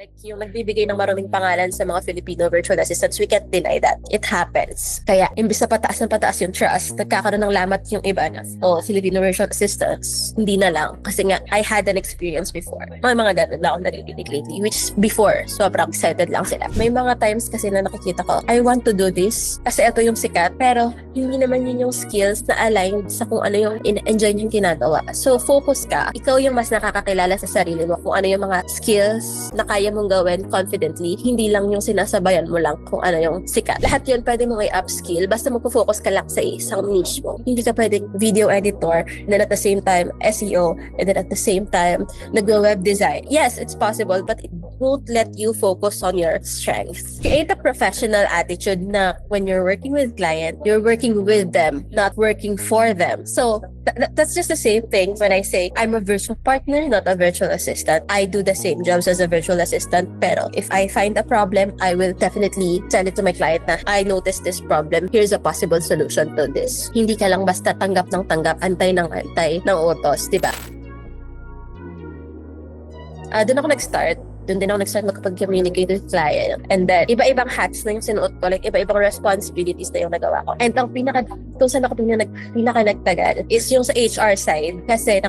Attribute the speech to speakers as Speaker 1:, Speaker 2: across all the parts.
Speaker 1: Like yung nagbibigay ng maraming pangalan sa mga Filipino virtual assistants, we can't deny that. It happens. Kaya, imbis na pataas ng pataas yung trust, nagkakaroon ng lamat yung iba na, Filipino virtual assistants, hindi na lang. Kasi nga, I had an experience before. Mga ganun na ako naririnig lately, which before, sobrang excited lang sila. May mga times kasi na nakikita ko, I want to do this, kasi ito yung sikat, pero hindi naman yun yung skills na aligned sa kung ano yung enjoy yung ginagawa. So, focus ka. Ikaw yung mas nakakakilala sa sarili mo kung ano yung mga skills na kaya mong gawin confidently, hindi lang yung sinasabayan mo lang kung ano yung sikat. Lahat yun pwede mong i-upskill basta magpo-focus ka lang sa isang niche mo. Hindi ka pwedeng video editor and then at the same time SEO and then at the same time nag-web design. Yes, it's possible but it won't let you focus on your strengths. Create a professional attitude na when you're working with client, you're working with them, not working for them. So that's just the same thing when I say I'm a virtual partner, not a virtual assistant. I do the same jobs as a virtual assistant, pero if I find a problem, I will definitely send it to my client na I noticed this problem. Here's a possible solution to this. Hindi ka lang basta tanggap ng tanggap, antay ng utos, di ba? Doon ako nag-start. Doon din ako nag-start makapag-communicate with client. And then, iba-ibang hats na yung sinuot ko. Like, iba-ibang responsibilities na yung nagawa ko. And ang kung saan ako pinaka nagtagal is yung sa HR side. Kasi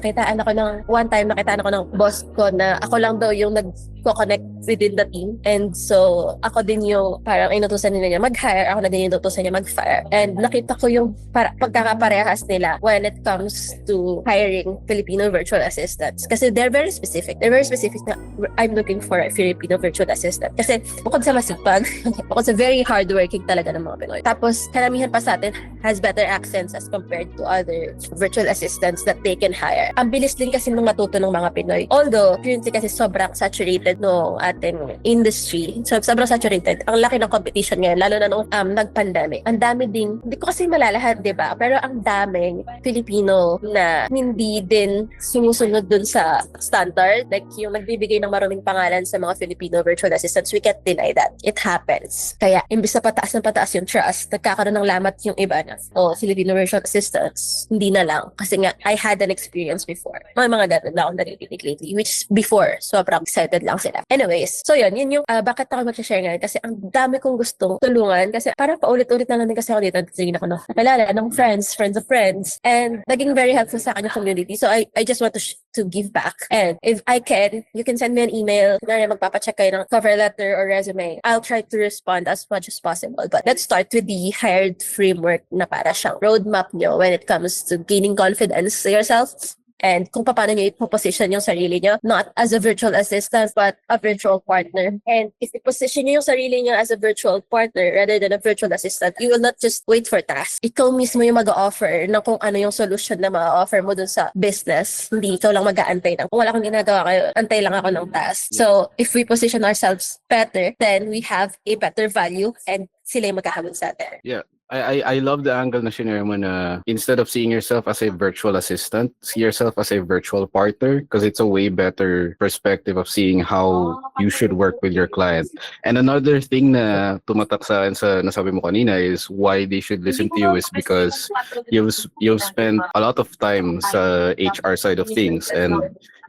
Speaker 1: one time nakitaan ako ng boss ko na ako lang daw yung nag-connect within the team. And so, ako din yung parang inutusan nila niya mag-hire. Ako na din yung inutusan niya mag-fire. And nakita ko yung pagkakaparehas nila when it comes to hiring Filipino virtual assistants. Kasi they're very specific. They're very specific na I'm looking for a Filipino virtual assistant. Kasi bukod sa masipag, bukod sa very hardworking talaga ng mga Pinoy. Tapos, karamihan pa sa atin has better accents as compared to other virtual assistants that they can hire. Ang bilis din kasi nung matuto ng mga Pinoy. Although, currently kasi sobrang saturated no ating industry. So, sobrang saturated. Ang laki ng competition ngayon, lalo na nung nag-pandemic. Ang dami din, hindi ko kasi malalahat, di ba? Pero ang daming Filipino na hindi din sumusunod dun sa standard. Like, yung nagbibigay ng maraming pangalan sa mga Filipino virtual assistants, we can't deny that. It happens. Kaya, imbis na pataas ng pataas yung trust, nagkakaroon ng lamat yung iba na, Filipino virtual assistants, hindi na lang. Kasi nga, I had an experience before. Mga ganun na ako naririnig lately, which before, sobrang excited lang sila. Anyways, so yun yung bakit ako mag-share ngayon kasi ang dami kong gustong tulungan kasi parang paulit-ulit na lang din kasi ako dito. Sige na ako nakilala ng friends of friends, and naging very helpful sa akin yung community. So I just want to give back. And if I can, you can send me an email. Kaya magpapacheck kayo ng cover letter or resume. I'll try to respond as much as possible. But let's start with the hired framework na para siyang roadmap nyo when it comes to gaining confidence sa yourself. And kung paano nyo i-position yung sarili nyo, not as a virtual assistant, but a virtual partner. And if i-position nyo yung sarili nyo as a virtual partner rather than a virtual assistant, you will not just wait for tasks. Ikaw mismo yung mag-offer na kung ano yung solution na ma-offer mo dun sa business. Hindi ikaw lang mag-aantay lang. Kung wala kang ginagawa kayo, antay lang ako ng task. So, if we position ourselves better, then we have a better value and sila yung magkahabol sa atin.
Speaker 2: Yeah. I love the angle na shinare mo na instead of seeing yourself as a virtual assistant, see yourself as a virtual partner because it's a way better perspective of seeing how you should work with your client. And another thing na tumatak sa akin sa nasabi mo kanina is why they should listen to you is because you've spent a lot of time sa HR side of things and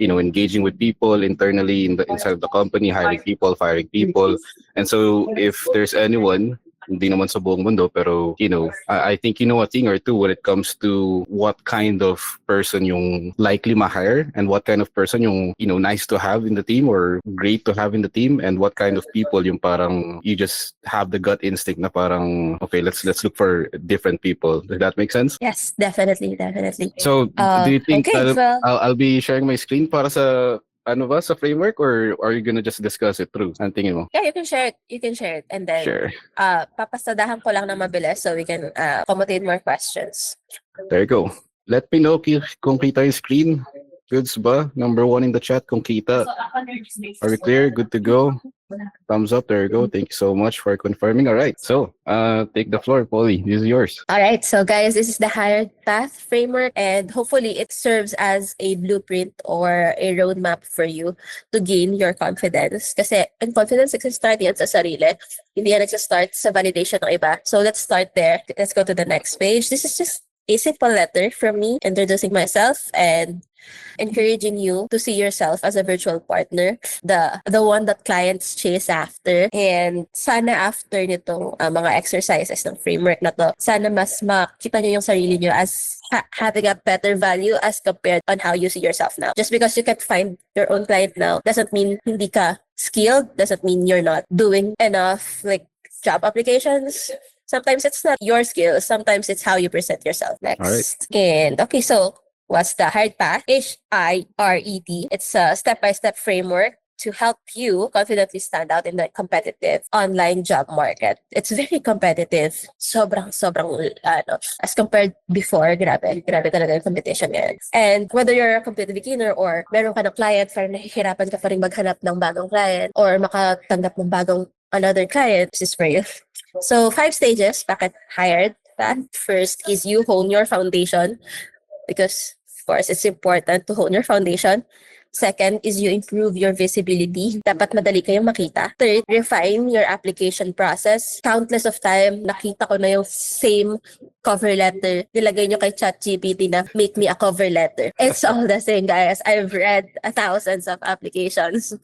Speaker 2: engaging with people internally inside of the company, hiring people, firing people. And so if there's anyone, hindi naman sa buong mundo, pero I think you know a thing or two when it comes to what kind of person yung likely ma-hire and what kind of person yung nice to have in the team or great to have in the team, and what kind of people yung parang you just have the gut instinct na parang okay, let's look for different people. Does that make sense?
Speaker 1: Yes, definitely.
Speaker 2: So do you think
Speaker 1: okay,
Speaker 2: I'll be sharing my screen para sa sa framework, or are you gonna just discuss it through? Ang tingin mo?
Speaker 1: Yeah, you can share it. And then,
Speaker 2: Sure.
Speaker 1: papasadahan ko lang na mabilis so we can accommodate more questions.
Speaker 2: There you go. Let me know kung kita yung screen. Goods ba? Number 1 in the chat kung kita. Are we clear? Good to go? Thumbs up. There you go. Thank you so much for confirming. All right. So, take the floor, Polly. This is yours.
Speaker 1: All right. So, guys, this is the Hired Path framework, and hopefully it serves as a blueprint or a roadmap for you to gain your confidence. Kasi, ang confidence nagsistart yan sa sarili. Hindi yan nagsistart sa validation ng iba. So, let's start there. Let's go to the next page. This is just a simple letter from me introducing myself and encouraging you to see yourself as a virtual partner, the one that clients chase after. And sana after nitong mga exercises ng framework na to, sana mas makita nyo yung sarili nyo as having a better value as compared on how you see yourself now. Just because you can't find your own client now doesn't mean hindi ka skilled, doesn't mean you're not doing enough like job applications. Sometimes it's not your skills, sometimes it's how you present yourself. Next.
Speaker 2: All right.
Speaker 1: And okay, so what's the HIRET path? HIRET. It's a step-by-step framework to help you confidently stand out in the competitive online job market. It's very competitive. Sobrang, as compared before, grabe talaga yung competition ngayon. And whether you're a complete beginner or meron ka ng client, parang nahihirapan ka pa rin maghanap ng bagong client or makatanggap ng bagong another client, this is for you. So 5 stages, bakit HIRET path? First is you hone your foundation because of course, it's important to hone your foundation. Second is you improve your visibility. Dapat madali kayong makita. Third, refine your application process. Countless of time, nakita ko na yung same cover letter. Nilagay nyo kay ChatGPT na make me a cover letter. It's all the same, guys. I've read thousands of applications.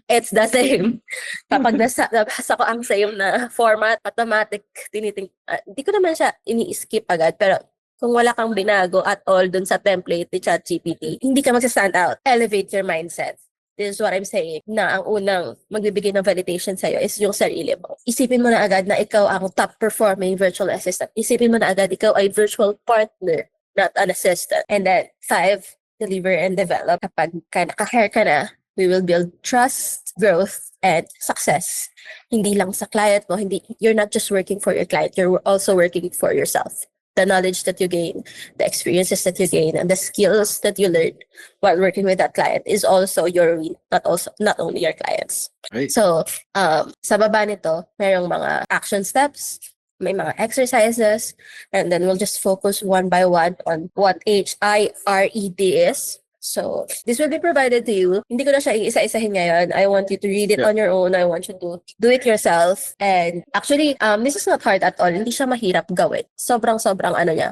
Speaker 1: It's the same. Kapag nabasa ko ang same na format, automatic, di ko naman siya ini-skip agad. Pero kung wala kang binago at all dun sa template ni ChatGPT, hindi ka magsa-stand out. Elevate your mindset. This is what I'm saying, na ang unang magbibigay ng validation sa'yo is yung sarili mo. Isipin mo na agad na ikaw ang top-performing virtual assistant. Isipin mo na agad ikaw ay virtual partner, not an assistant. And then, 5, deliver and develop. Kapag naka-hire ka na, we will build trust, growth, and success. Hindi lang sa client mo, you're not just working for your client, you're also working for yourself. The knowledge that you gain, the experiences that you gain, and the skills that you learn while working with that client is also your win, not only your clients.
Speaker 2: Right.
Speaker 1: So, sa baba nito, mayroong mga action steps, may mga exercises, and then we'll just focus one by one on what HIRET is. So, this will be provided to you. Hindi ko na siya iisa-isahin ngayon. I want you to read it on your own. I want you to do it yourself. And actually, this is not hard at all. Hindi siya mahirap gawin. Sobrang ano niya.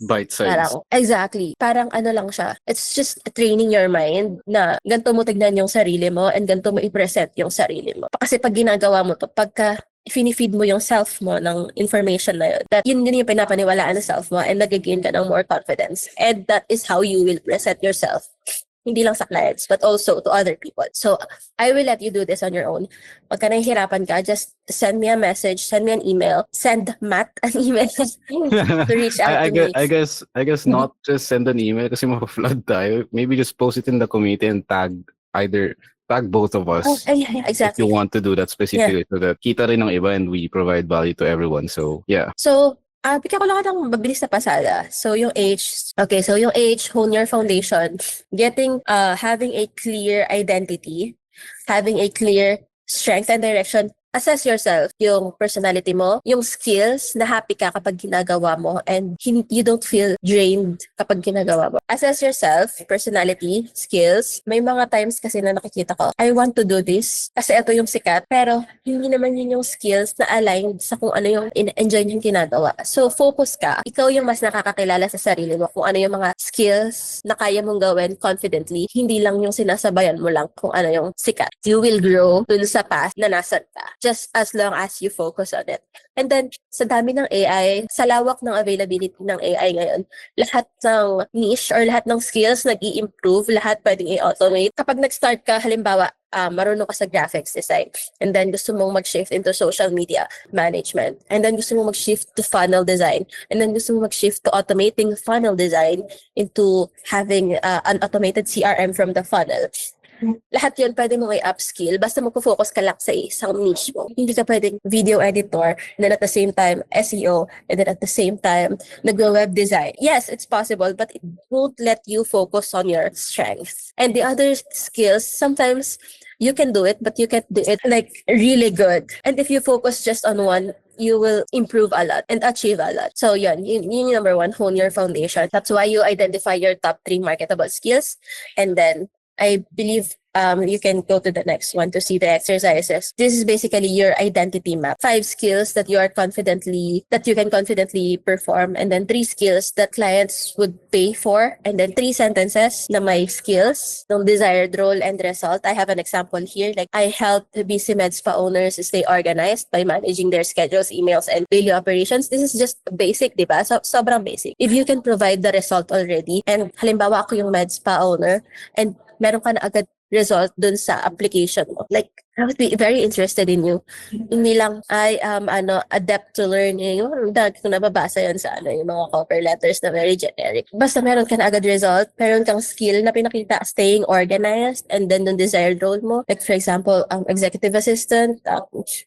Speaker 2: Bite size.
Speaker 1: Exactly. Parang ano lang siya. It's just training your mind na ganito mo tignan yung sarili mo and ganito mo i-present yung sarili mo. Kasi pag ginagawa mo to, pagka finifeed mo yung self mo ng information na yun, that yun yung pinapaniwalaan ng self mo and nag-gain ka ng more confidence. And that is how you will present yourself. Hindi lang sa clients, but also to other people. So, I will let you do this on your own. Pagka nahihirapan ka, just send me a message, send me an email, send Matt an email to reach out to me.
Speaker 2: I guess not just send an email kasi ma-flood tayo. Maybe just post it in the committee and tag both of us.
Speaker 1: Yeah, exactly.
Speaker 2: If you want to do that specifically so that kita rin ng iba and we provide value to everyone. So, yeah.
Speaker 1: So, bigyan ko lang ng mabilis na pasada. So, yung H, hone your foundation. Having a clear identity, having a clear strength and direction. Assess yourself, yung personality mo, yung skills na happy ka kapag ginagawa mo and you don't feel drained kapag ginagawa mo. Assess yourself, personality, skills. May mga times kasi na nakikita ko, I want to do this kasi ito yung sikat, pero hindi naman yun yung skills na aligned sa kung ano yung enjoy niyang ginagawa. So focus ka. Ikaw yung mas nakakakilala sa sarili mo kung ano yung mga skills na kaya mong gawin confidently. Hindi lang yung sinasabayan mo lang kung ano yung sikat. You will grow dun sa path na nasan ka. Just as long as you focus on it. And then, sa dami ng AI, sa lawak ng availability ng AI ngayon, lahat ng niche or lahat ng skills nag-i-improve, lahat pwedeng i-automate. Kapag nag-start ka, halimbawa, marunong ka sa graphics design, and then gusto mong mag-shift into social media management, and then gusto mong mag-shift to funnel design, and then gusto mong mag-shift to automating funnel design into having an automated CRM from the funnel. Lahat yun pwede mong i-upskill basta magpo-focus ka lang sa isang niche mo. Hindi ka pwedeng video editor and then at the same time SEO and then at the same time nag-web design. Yes, it's possible but it won't let you focus on your strengths. And the other skills, sometimes you can do it but you can't do it like really good. And if you focus just on one, you will improve a lot and achieve a lot. So yun yung number 1, hone your foundation. That's why you identify your top 3 marketable skills and then I believe you can go to the next one to see the exercises. This is basically your identity map. 5 skills that you can confidently perform, and then 3 skills that clients would pay for, and then 3 sentences na may skills, ng desired role and result. I have an example here. Like, I help BC Med Spa owners stay organized by managing their schedules, emails, and daily operations. This is just basic, di ba? So, sobrang basic. If you can provide the result already, and halimbawa ako yung med spa owner, and meron ka na agad result dun sa application mo. Like, I would be very interested in you. Hindi lang, I am adept to learning. Yung dati ko nababasa yun sa yung mga cover letters na very generic. Basta meron ka na agad result, meron kang skill na pinakita, staying organized, and then the desired role mo. Like, for example, executive assistant,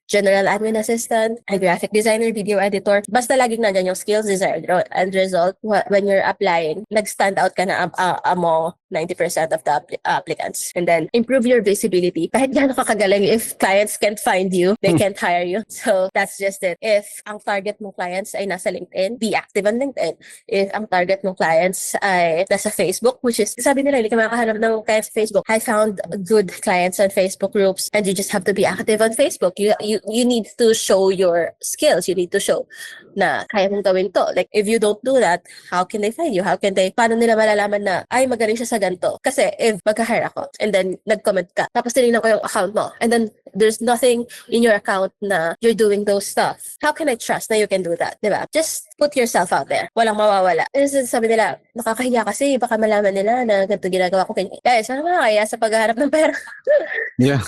Speaker 1: general admin assistant, a graphic designer, video editor. Basta laging nandyan yung skills, desired role, and result. When you're applying, nag-stand out ka na among 90% of the applicants. And then, improve your visibility. Kahit gaano ka kagaling, if clients can't find you, they can't hire you. So, that's just it. If ang target mong clients ay nasa LinkedIn, be active on LinkedIn. If ang target mong clients ay nasa Facebook, which is, sabi nila, hindi ka makahanap ng clients sa Facebook. I found good clients on Facebook groups, and you just have to be active on Facebook. You need to show your skills. You need to show na kaya mong gawin to. Like, if you don't do that, how can they find you? Paano nila malalaman na, ay, magaling siya sa ganito? Kasi, if magka-hire ako, and then, nag-comment ka, tapos tinignan ko yung account mo, and then, there's nothing in your account na you're doing those stuff. How can I trust na you can do that? Diba? Just put yourself out there. Walang mawawala. Sabi nila, nakakahiya kasi, baka malaman nila na ganito ginagawa ko. Guys, ano makakaya sa paghahanap ng pera?
Speaker 2: Yeah,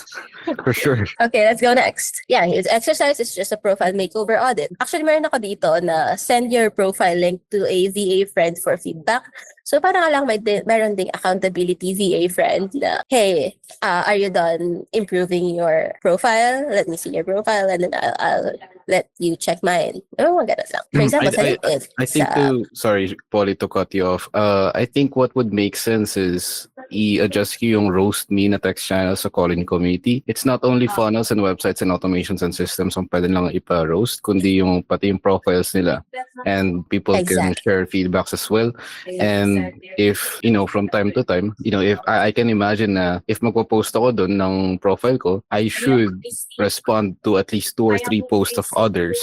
Speaker 2: for sure.
Speaker 1: Okay, let's go next. Yeah, his exercise is just a profile makeover audit. Actually, meron ako dito na send your profile link to a VA friend for feedback. So, parang lang meron ding accountability VA friend na, hey, are you done improving your profile? Let me see your profile, and then I'll let you check mine. Oh, ganun lang. For example, sa LinkedIn.
Speaker 2: I think sorry, Polly, to cut you off. I think what would make sense is i-adjust yung roast me na text channel sa calling community. It's not only funnels and websites and automations and systems ang pwede lang ipa-roast, kundi yung pati yung profiles nila. And people can share feedbacks as well. And if, from time to time, if I can imagine na if magpo-post ako doon ng profile ko, I should respond to at least 2 or 3 posts of others.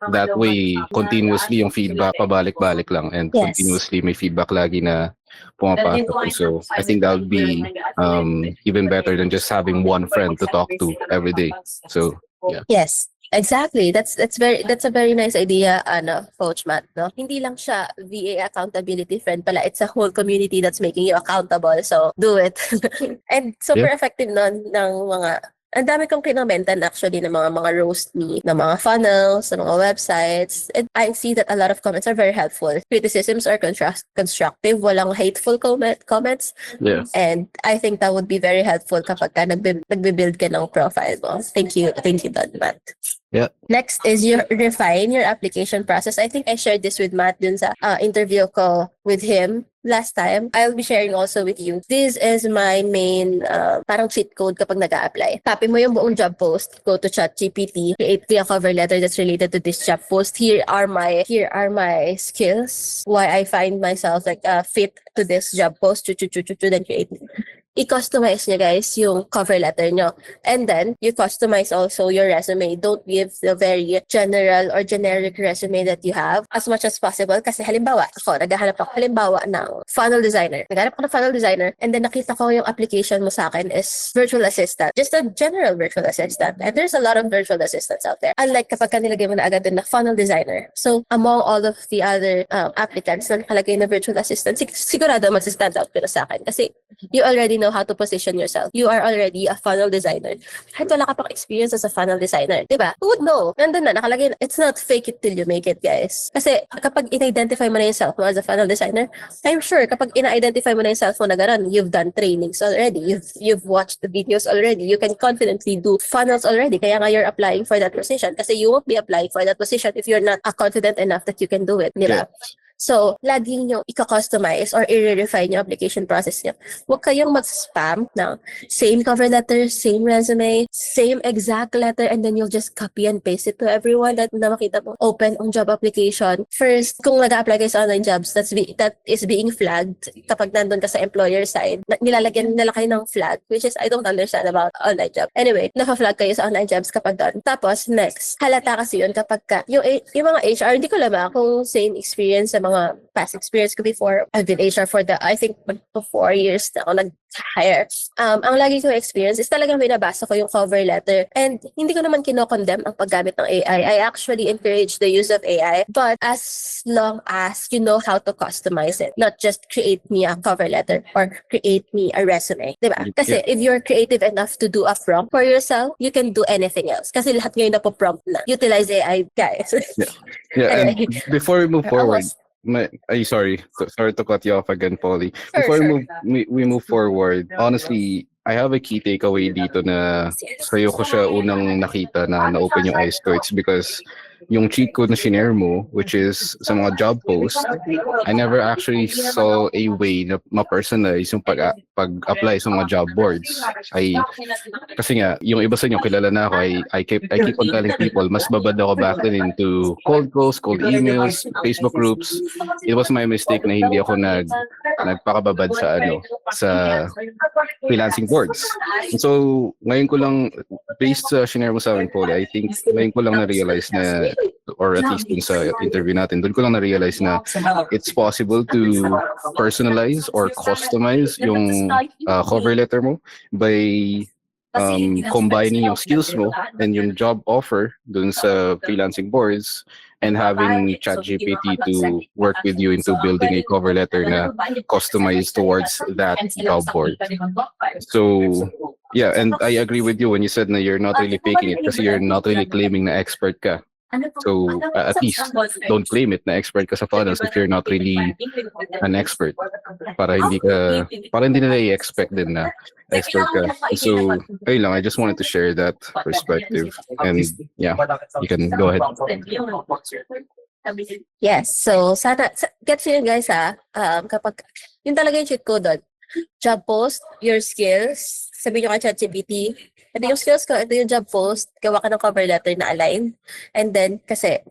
Speaker 2: That way, continuously yung feedback pabalik-balik lang, and continuously may feedback lagi na pumapasok. So I think that would be even better than just having one friend to talk to every day. So yeah.
Speaker 1: Yes. Exactly. That's a very nice idea, Coach Matt, no? Hindi lang siya VA accountability friend pala. It's a whole community that's making you accountable. So do it. And super effective nun ng mga, ang dami kong kinamentan actually ng mga roast me, ng mga funnels, ng mga websites. And I see that a lot of comments are very helpful. Criticisms are constructive, walang hateful comments.
Speaker 2: Yeah.
Speaker 1: And I think that would be very helpful kapag ka nagbe-build ka ng profile mo. Thank you, Don, Matt.
Speaker 2: Yeah.
Speaker 1: Next is you refine your application process. I think I shared this with Matt dun sa interview ko with him last time. I'll be sharing also with you. This is my main parang cheat code kapag nag-a-apply. Copy mo yung buong job post, go to ChatGPT, create a cover letter that's related to this job post. Here are my skills, why I find myself like fit to this job post, then create. I-customize nyo guys yung cover letter nyo. And then, you customize also your resume. Don't give the very general or generic resume that you have as much as possible. Kasi halimbawa, naghahanap ako ng funnel designer. Naghahanap ako ng funnel designer, and then nakita ko yung application mo sa akin is virtual assistant. Just a general virtual assistant. And there's a lot of virtual assistants out there. Unlike kapag nilagay mo na agad din na funnel designer. So, among all of the other applicants na nakalagay na virtual assistant, sigurado mag-stand out pero sa akin. Kasi you already know how to position yourself. You are already a funnel designer. Kahit wala ka pang experience as a funnel designer, diba? Who would know? Nandun na, nakalagay na. It's not fake it till you make it, guys. Kasi kapag in-identify mo na yung self mo as a funnel designer, I'm sure kapag in-identify mo na yung self mo na gano'n, you've done trainings already. You've watched the videos already. You can confidently do funnels already. Kaya nga you're applying for that position. Kasi you won't be applying for that position if you're not confident enough that you can do it, diba? So, lagi nyo i-customize or i-refine yung application process nyo. Huwag kayong mag-spam ng same cover letter, same resume, same exact letter, and then you'll just copy and paste it to everyone that na makita mo open ang job application. First, kung nag-apply kayo sa online jobs, that is being flagged kapag nandun ka sa employer side, nilalagyan nila kayo ng flag, which is I don't understand about online job. Anyway, naka-flag kayo sa online jobs kapag doon. Tapos, next, halata kasi yun kapag ka, yung mga HR, hindi ko alam kung same experience sa mga past experience ko before. I've been HR for I think, 4 years na ako nag-hire. Ang lagi kong experience is talagang binabasa ko yung cover letter. And hindi ko naman kinokondemn ang paggamit ng AI. I actually encourage the use of AI. But as long as you know how to customize it, not just create me a cover letter or create me a resume. Diba? Kasi if you're creative enough to do a prompt for yourself, you can do anything else. Kasi lahat ngayon na po prompt na. Utilize AI, guys.
Speaker 2: Yeah, and
Speaker 1: Anyway.
Speaker 2: before we move forward,
Speaker 1: Almost.
Speaker 2: sorry to cut you off again, Polly.
Speaker 1: Sure,
Speaker 2: Before
Speaker 1: sure.
Speaker 2: we move forward, honestly, I have a key takeaway dito na sa'yo ko siya unang nakita na na-open yung eyes ko. It's because yung cheat code na shinare mo, which is sa mga job post, I never actually saw a way na ma-personalize yung pag-apply sa mga job boards. Kasi nga, yung iba sa inyo, kilala na ako, I keep on telling people, mas babad ako back then into cold calls, cold emails, Facebook groups. It was my mistake na hindi ako nagpakababad sa freelancing boards. And so, ngayon ko lang, based sa shinare mo sa akin, Paul, I think ngayon ko lang na-realize na, or at least dun sa interview natin, doon ko lang na-realize na it's possible to personalize or customize yung cover letter mo by combining yung skills mo and yung job offer dun sa freelancing boards and having ChatGPT to work with you into building a cover letter na customized towards that job board. So, yeah, and I agree with you when you said na you're not really faking it kasi you're not really claiming na expert ka. So, at least, don't claim it na expert ka sa funnels if you're not really an expert. Para hindi nila i-expect din na expert ka. So, ayun lang, I just wanted to share that perspective. And yeah, you can go ahead.
Speaker 1: Yes, so sana gets yun guys kapag yun talaga yung cheat code doon. Job post, your skills, sabihin nyo kay ChatGPT, ito yung skills ko, ito yung job post, gawa ka ng cover letter na align. And then, kasi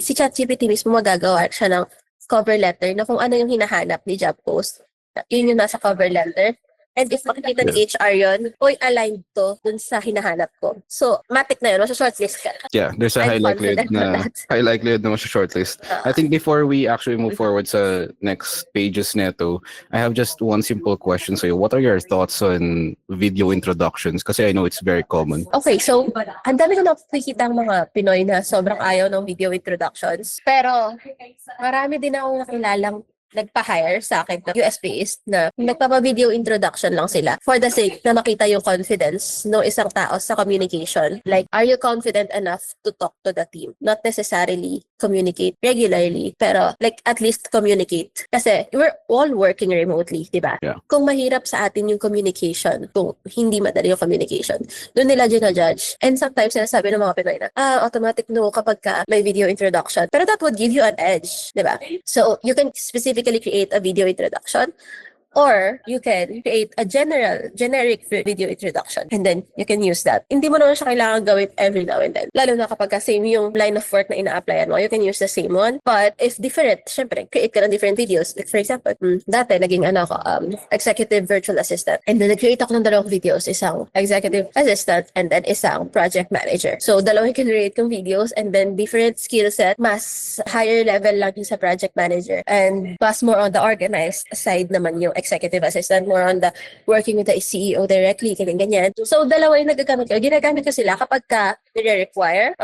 Speaker 1: si ChatGPT mismo magagawa siya ng cover letter na kung ano yung hinahanap ni job post. Yun yung nasa cover letter. And if makikita ni HR yun, aligned to dun sa hinahanap ko. So, matik na yun, shortlist ka.
Speaker 2: Yeah, there's a high
Speaker 1: I'm
Speaker 2: likelihood
Speaker 1: confident
Speaker 2: na shortlist. I think before we actually move forward sa next pages neto, I have just one simple question sa'yo. What are your thoughts on video introductions? Kasi I know it's very common.
Speaker 1: Okay, so, ang dami ko nakikita ang mga Pinoy na sobrang ayaw ng video introductions. Pero, marami din akong nakilalang nagpa-hire sa akin na US-based na nagpapa-video introduction lang sila for the sake na makita yung confidence ng isang tao sa communication. Like, are you confident enough to talk to the team? Not necessarily communicate regularly, pero like at least communicate. Kasi we're all working remotely, di ba?
Speaker 2: Yeah.
Speaker 1: Kung mahirap sa atin yung communication, kung hindi madali yung communication, doon nila judge. And sometimes sinasabi ng mga Pinoy na, automatic no kapag ka may video introduction. Pero that would give you an edge, di ba? So, you can specifically create a video introduction, or you can create a generic video introduction, and then you can use that. Hindi mo naman siya kailangan gawin every now and then. Lalo na kapag same yung line of work na ina-applyan mo, you can use the same one. But if different, syempre, create ka ng different videos. Like for example, dati naging executive virtual assistant. And then nag-create ako ng dalawang videos. Isang executive assistant and then isang project manager. So, dalawang create kong videos and then different skill set. Mas higher level lang yung sa project manager. And mas more on the organized side naman yung executive assistant, more on the working with the CEO directly, ganyan. So, dalawa yung nagagamit ko. Ginagamit ko sila kapag ka nire-require,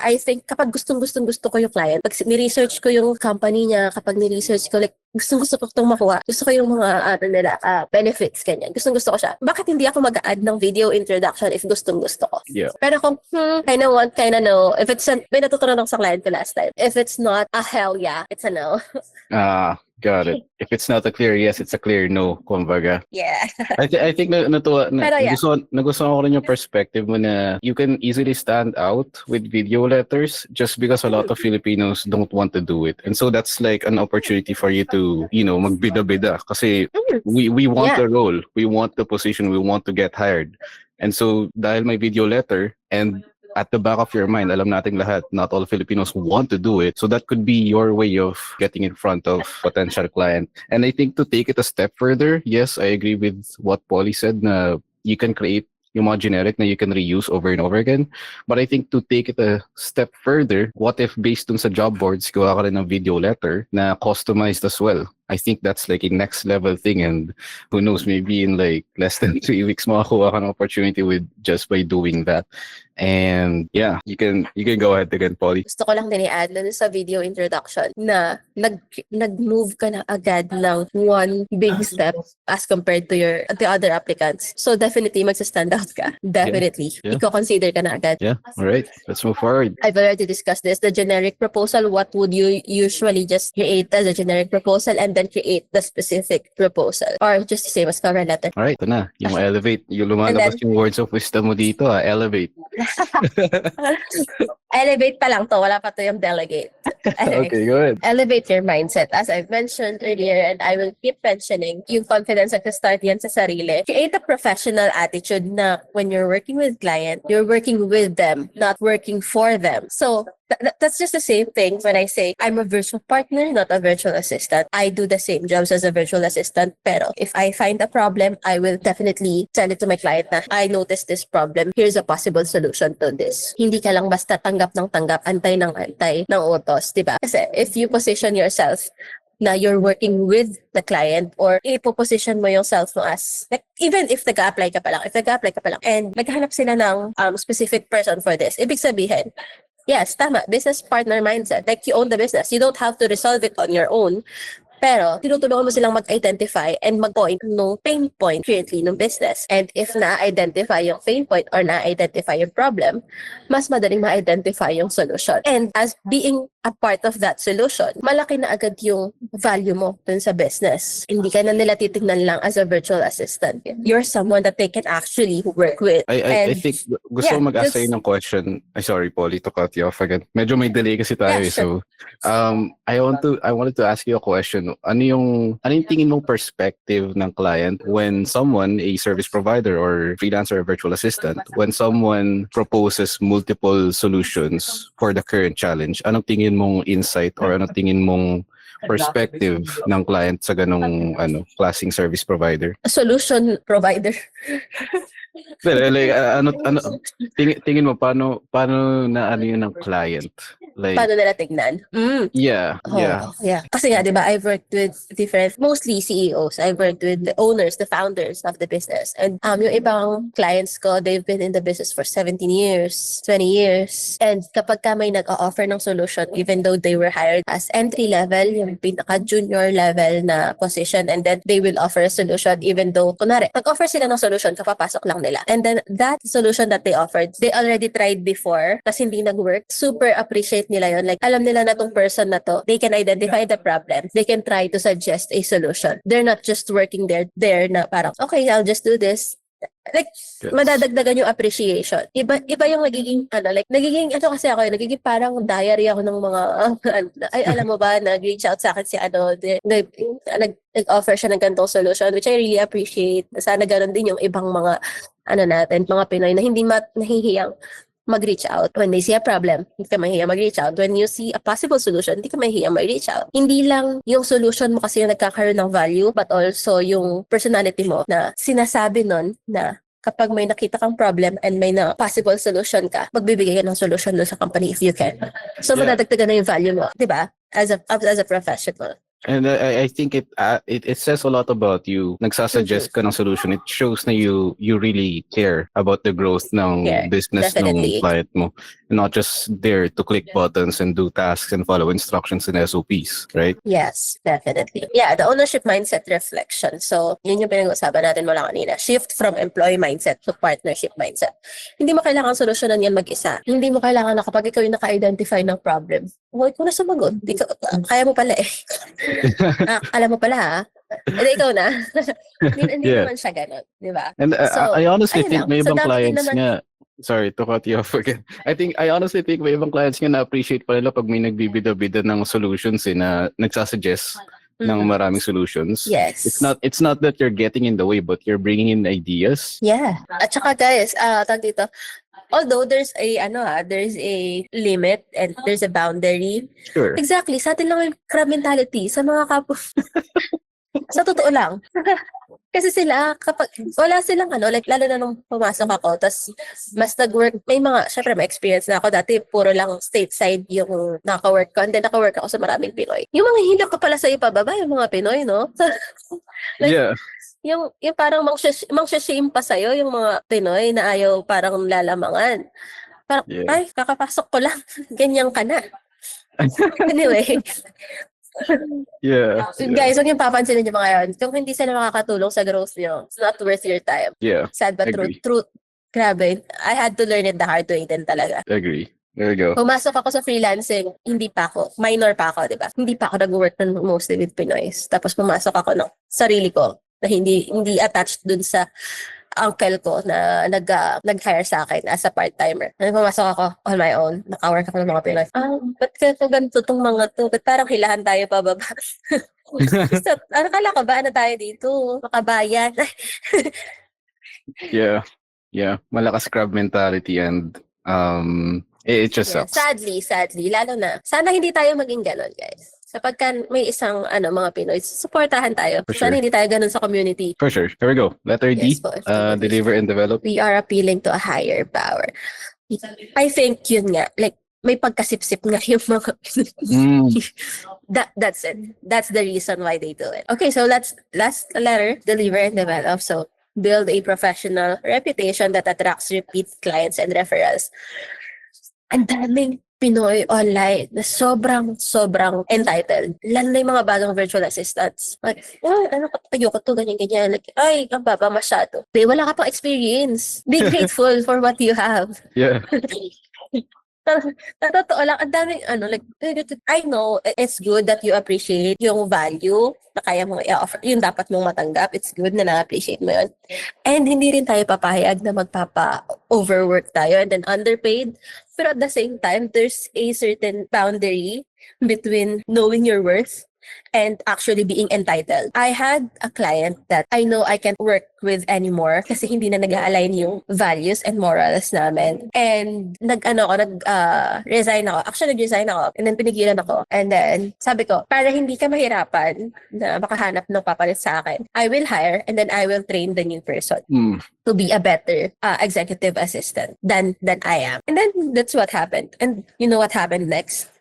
Speaker 1: I think kapag gusto ko yung client, pag ni-research ko yung company niya, kapag ni-research ko, like, gusto ko itong makuha. Gusto ko yung mga benefits, ganyan. Gusto ko siya. Bakit hindi ako mag-add ng video introduction if gusto ko?
Speaker 2: Yeah.
Speaker 1: Pero kung, kinda want, kinda no, if it's may natutunan ako sa client ko last time. If it's not a hell yeah, it's a no.
Speaker 2: Got it. If it's not a clear yes, it's a clear no, kumbaga.
Speaker 1: Yeah.
Speaker 2: I think na natuwa na
Speaker 1: Pero yeah.
Speaker 2: nagustuhan ko rin yung perspective mo na you can easily stand out with video letters just because a lot of Filipinos don't want to do it. And so that's like an opportunity for you to, magbida-bida kasi we want
Speaker 1: Yeah.
Speaker 2: the role, we want the position, we want to get hired. And so dahil may video letter and at the back of your mind, alam nating lahat, not all Filipinos want to do it. So that could be your way of getting in front of potential client. And I think to take it a step further, yes, I agree with what Polly said na you can create yung mga generic na you can reuse over and over again. But I think to take it a step further, what if based dun sa job boards, gawa ka rin ng video letter na customized as well? I think that's like a next level thing, and who knows, maybe in like less than 3 weeks makakuha ka ng opportunity with just by doing that. And yeah, you can go ahead again, Polly.
Speaker 1: Gusto ko lang din i-add na dun sa video introduction na nag-move ka na agad ng one big step as compared to the other applicants. So definitely magsa-stand out ka. Definitely.
Speaker 2: Yeah.
Speaker 1: Iko-consider ka na agad.
Speaker 2: Yeah, all right, let's move forward.
Speaker 1: I've already discussed this. The generic proposal, what would you usually just create as a generic proposal and then create the specific proposal? Or just the same as cover letter?
Speaker 2: All right, ito na. Yung elevate. Yung lumalabas yung words of wisdom mo dito, elevate.
Speaker 1: Elevate pa lang to. Wala pa to yung delegate. Anyway.
Speaker 2: Okay, good.
Speaker 1: Elevate your mindset. As I've mentioned earlier, and I will keep mentioning, yung confidence at start yan sa sarili. Create a professional attitude na when you're working with client, you're working with them, not working for them. So, that's just the same thing when I say I'm a virtual partner, not a virtual assistant. I do the same jobs as a virtual assistant, pero if I find a problem, I will definitely tell it to my client na I noticed this problem. Here's a possible solution to this. Hindi ka lang basta tanggap ng tanggap, antay ng utos, di ba? Kasi if you position yourself na you're working with the client or ipoposition mo yourself mo as, like, even if nag-a-apply ka pa lang, and naghahanap sila ng specific person for this, ibig sabihin, yes, tama, business partner mindset. Like, you own the business. You don't have to resolve it on your own. Pero, tinutulungan mo silang mag-identify and mag-point ng pain point currently ng business. And if na-identify yung pain point or na-identify yung problem, mas madaling ma-identify yung solution. And as being a part of that solution, malaki na agad yung value mo dun sa business. Hindi ka na nila titignan lang as a virtual assistant. You're someone that they can actually work with.
Speaker 2: I think gusto ko mag-ask sa'yo ng question. Ay, sorry, Polly, to cut you off again. Medyo may delay kasi tayo.
Speaker 1: Yeah, sure.
Speaker 2: So, I wanted to ask you a question. Ano yung tingin mong perspective ng client when someone, a service provider or freelancer or virtual assistant, when someone proposes multiple solutions for the current challenge? Anong tingin mong insight or anong tingin mong perspective ng client sa ganong klaseng service provider?
Speaker 1: A solution provider.
Speaker 2: Like, tingin mo paano na yun ng client? Like,
Speaker 1: Paano nila tignan?
Speaker 2: yeah.
Speaker 1: Kasi nga, di ba, I've worked with mostly CEOs. I've worked with the owners, the founders of the business. And yung ibang clients ko, they've been in the business for 17 years, 20 years. And kapag ka may nag-o-offer ng solution, even though they were hired as entry level, yung pinaka-junior level na position, and then they will offer a solution even though, kunwari, nag-offer sila ng solution, kapapasok lang nila. And then that solution that they offered, they already tried before, kasi hindi nag-work. Super appreciate nila yon. Like, alam nila na tong person na to, they can identify the problem. They can try to suggest a solution. They're not just working there na parang, okay, I'll just do this. Like,
Speaker 2: Yes.
Speaker 1: madadagdagan yung appreciation. Iba yung nagiging, nagiging parang diary ako ng mga, ay, alam mo ba, nag-reach out sa akin si nag-offer siya ng ganitong solution, which I really appreciate. Sana ganun din yung ibang mga, mga Pinoy na hindi nahihiyang mag-reach out. When they see a problem, hindi ka mahiya mag-reach out. When you see a possible solution, hindi ka mahiya mag-reach out. Hindi lang yung solution mo kasi yung nagkakaroon ng value, but also yung personality mo na sinasabi nun na kapag may nakita kang problem and may na possible solution ka, magbibigay ka ng solution doon sa company if you can. So,
Speaker 2: Yeah.
Speaker 1: madadagdagan na yung value mo, di ba? As a professional.
Speaker 2: And I think it says a lot about you. Nagsasuggest ka ng solution. It shows na you really care about the growth ng business
Speaker 1: definitely.
Speaker 2: ng client mo. And not just there to click buttons and do tasks and follow instructions and SOPs, right?
Speaker 1: Yes, definitely. Yeah, the ownership mindset reflection. So, yun yung pinag-usapan natin mula kanina. Shift from employee mindset to partnership mindset. Hindi mo kailangan solusyonan yan mag-isa. Hindi mo kailangan na kapag ikaw yung naka-identify ng problem, huwag ko na sumagot. Kaya mo pala eh. Alam mo pala ha? Hindi, ikaw na. Hindi
Speaker 2: Yeah.
Speaker 1: naman siya ganun, di ba?
Speaker 2: And
Speaker 1: So,
Speaker 2: I honestly
Speaker 1: ayun
Speaker 2: think
Speaker 1: lang.
Speaker 2: may
Speaker 1: So,
Speaker 2: ibang
Speaker 1: dapat din
Speaker 2: clients
Speaker 1: naman,
Speaker 2: nga, sorry to cut you off again. I honestly think may ibang clients nga na-appreciate pa nila pag may nagbibida-bida ng solutions na nagsasuggest ng maraming solutions.
Speaker 1: yes.
Speaker 2: It's not that you're getting in the way, but you're bringing in ideas.
Speaker 1: Yeah. At saka guys, tawag dito, although there's there's a limit and there's a boundary.
Speaker 2: Sure.
Speaker 1: Exactly. Sa atin lang yung crab mentality. Sa mga kapwa. Sa totoo lang. Kasi sila, kapag wala silang like lalo na nung pumasok ako, tas mas nag-work, syempre may experience na ako dati, puro lang stateside yung naka-work ko, and then naka-work ako sa maraming Pinoy. Yung mga hilak ka pala sa ipababa, yung mga Pinoy, no? Like,
Speaker 2: Yeah.
Speaker 1: Yung parang shame pa sa'yo, yung mga Pinoy na ayaw parang lalamangan. Parang,
Speaker 2: Yeah.
Speaker 1: ay, kakapasok ko lang, ganyan ka na. Anyway.
Speaker 2: Yeah.
Speaker 1: Guys, huwag yung papansinin yung mga yun. Kung hindi sila makakatulong sa growth nyo, it's not worth your time.
Speaker 2: Yeah.
Speaker 1: Sad but
Speaker 2: Agree.
Speaker 1: true. Grabe. I had to learn it the hard way din talaga.
Speaker 2: Agree. There you go.
Speaker 1: Pumasok ako sa freelancing, minor pa ako, di ba? Hindi pa ako nag-work mostly with Pinoys. Tapos pumasok ako ng sarili ko na hindi attached dun sa uncle ko na nag-hire sa akin as a part-timer. Pumasok ako on my own. Naka-work ako ng mga Pinoy. Ba't ganito tong mga to? Ba't parang hilahan tayo pababa? So, kala ko ba tayo dito? Makabayan.
Speaker 2: Yeah. Yeah. Malakas crab mentality and it just
Speaker 1: Yeah,
Speaker 2: sucks.
Speaker 1: sadly, lalo na. Sana hindi tayo maging ganon, guys. Sapagka may isang mga Pinoy, supportahan tayo.
Speaker 2: For
Speaker 1: Sana
Speaker 2: sure.
Speaker 1: hindi tayo ganon sa community.
Speaker 2: For sure. Here we go. Letter D.
Speaker 1: Yes po.
Speaker 2: Deliver and develop.
Speaker 1: We are appealing to a higher power. I think yun nga, like, may pagkasipsip nga yung mga that's it. That's the reason why they do it. Okay, so last letter, deliver and develop. So build a professional reputation that attracts repeat clients and referrals. Ang daming Pinoy online na sobrang entitled. Lalo na yung mga bagong virtual assistants. Like, ayoko to, ganyan. Like, ay, ang baba masyado. Wala ka pang experience. Be grateful for what you have.
Speaker 2: Yeah.
Speaker 1: Totoo lang, ang daming like, I know it's good that you appreciate yung value na kaya mong i-offer, yung dapat mong matanggap. It's good na na-appreciate mo yun. And hindi rin tayo papahayag na magpapa-overwork tayo and then underpaid. Pero at the same time, there's a certain boundary between knowing your worth and actually being entitled. I had a client that I know I can't work with anymore kasi hindi na nag-align yung values and morals namin. And resign ako. Actually, nag-resign ako. And then pinigilan ako. And then, sabi ko, para hindi ka mahirapan na makahanap ng papalit sa akin, I will hire and then I will train the new person to be a better executive assistant than I am. And then, that's what happened. And you know what happened next?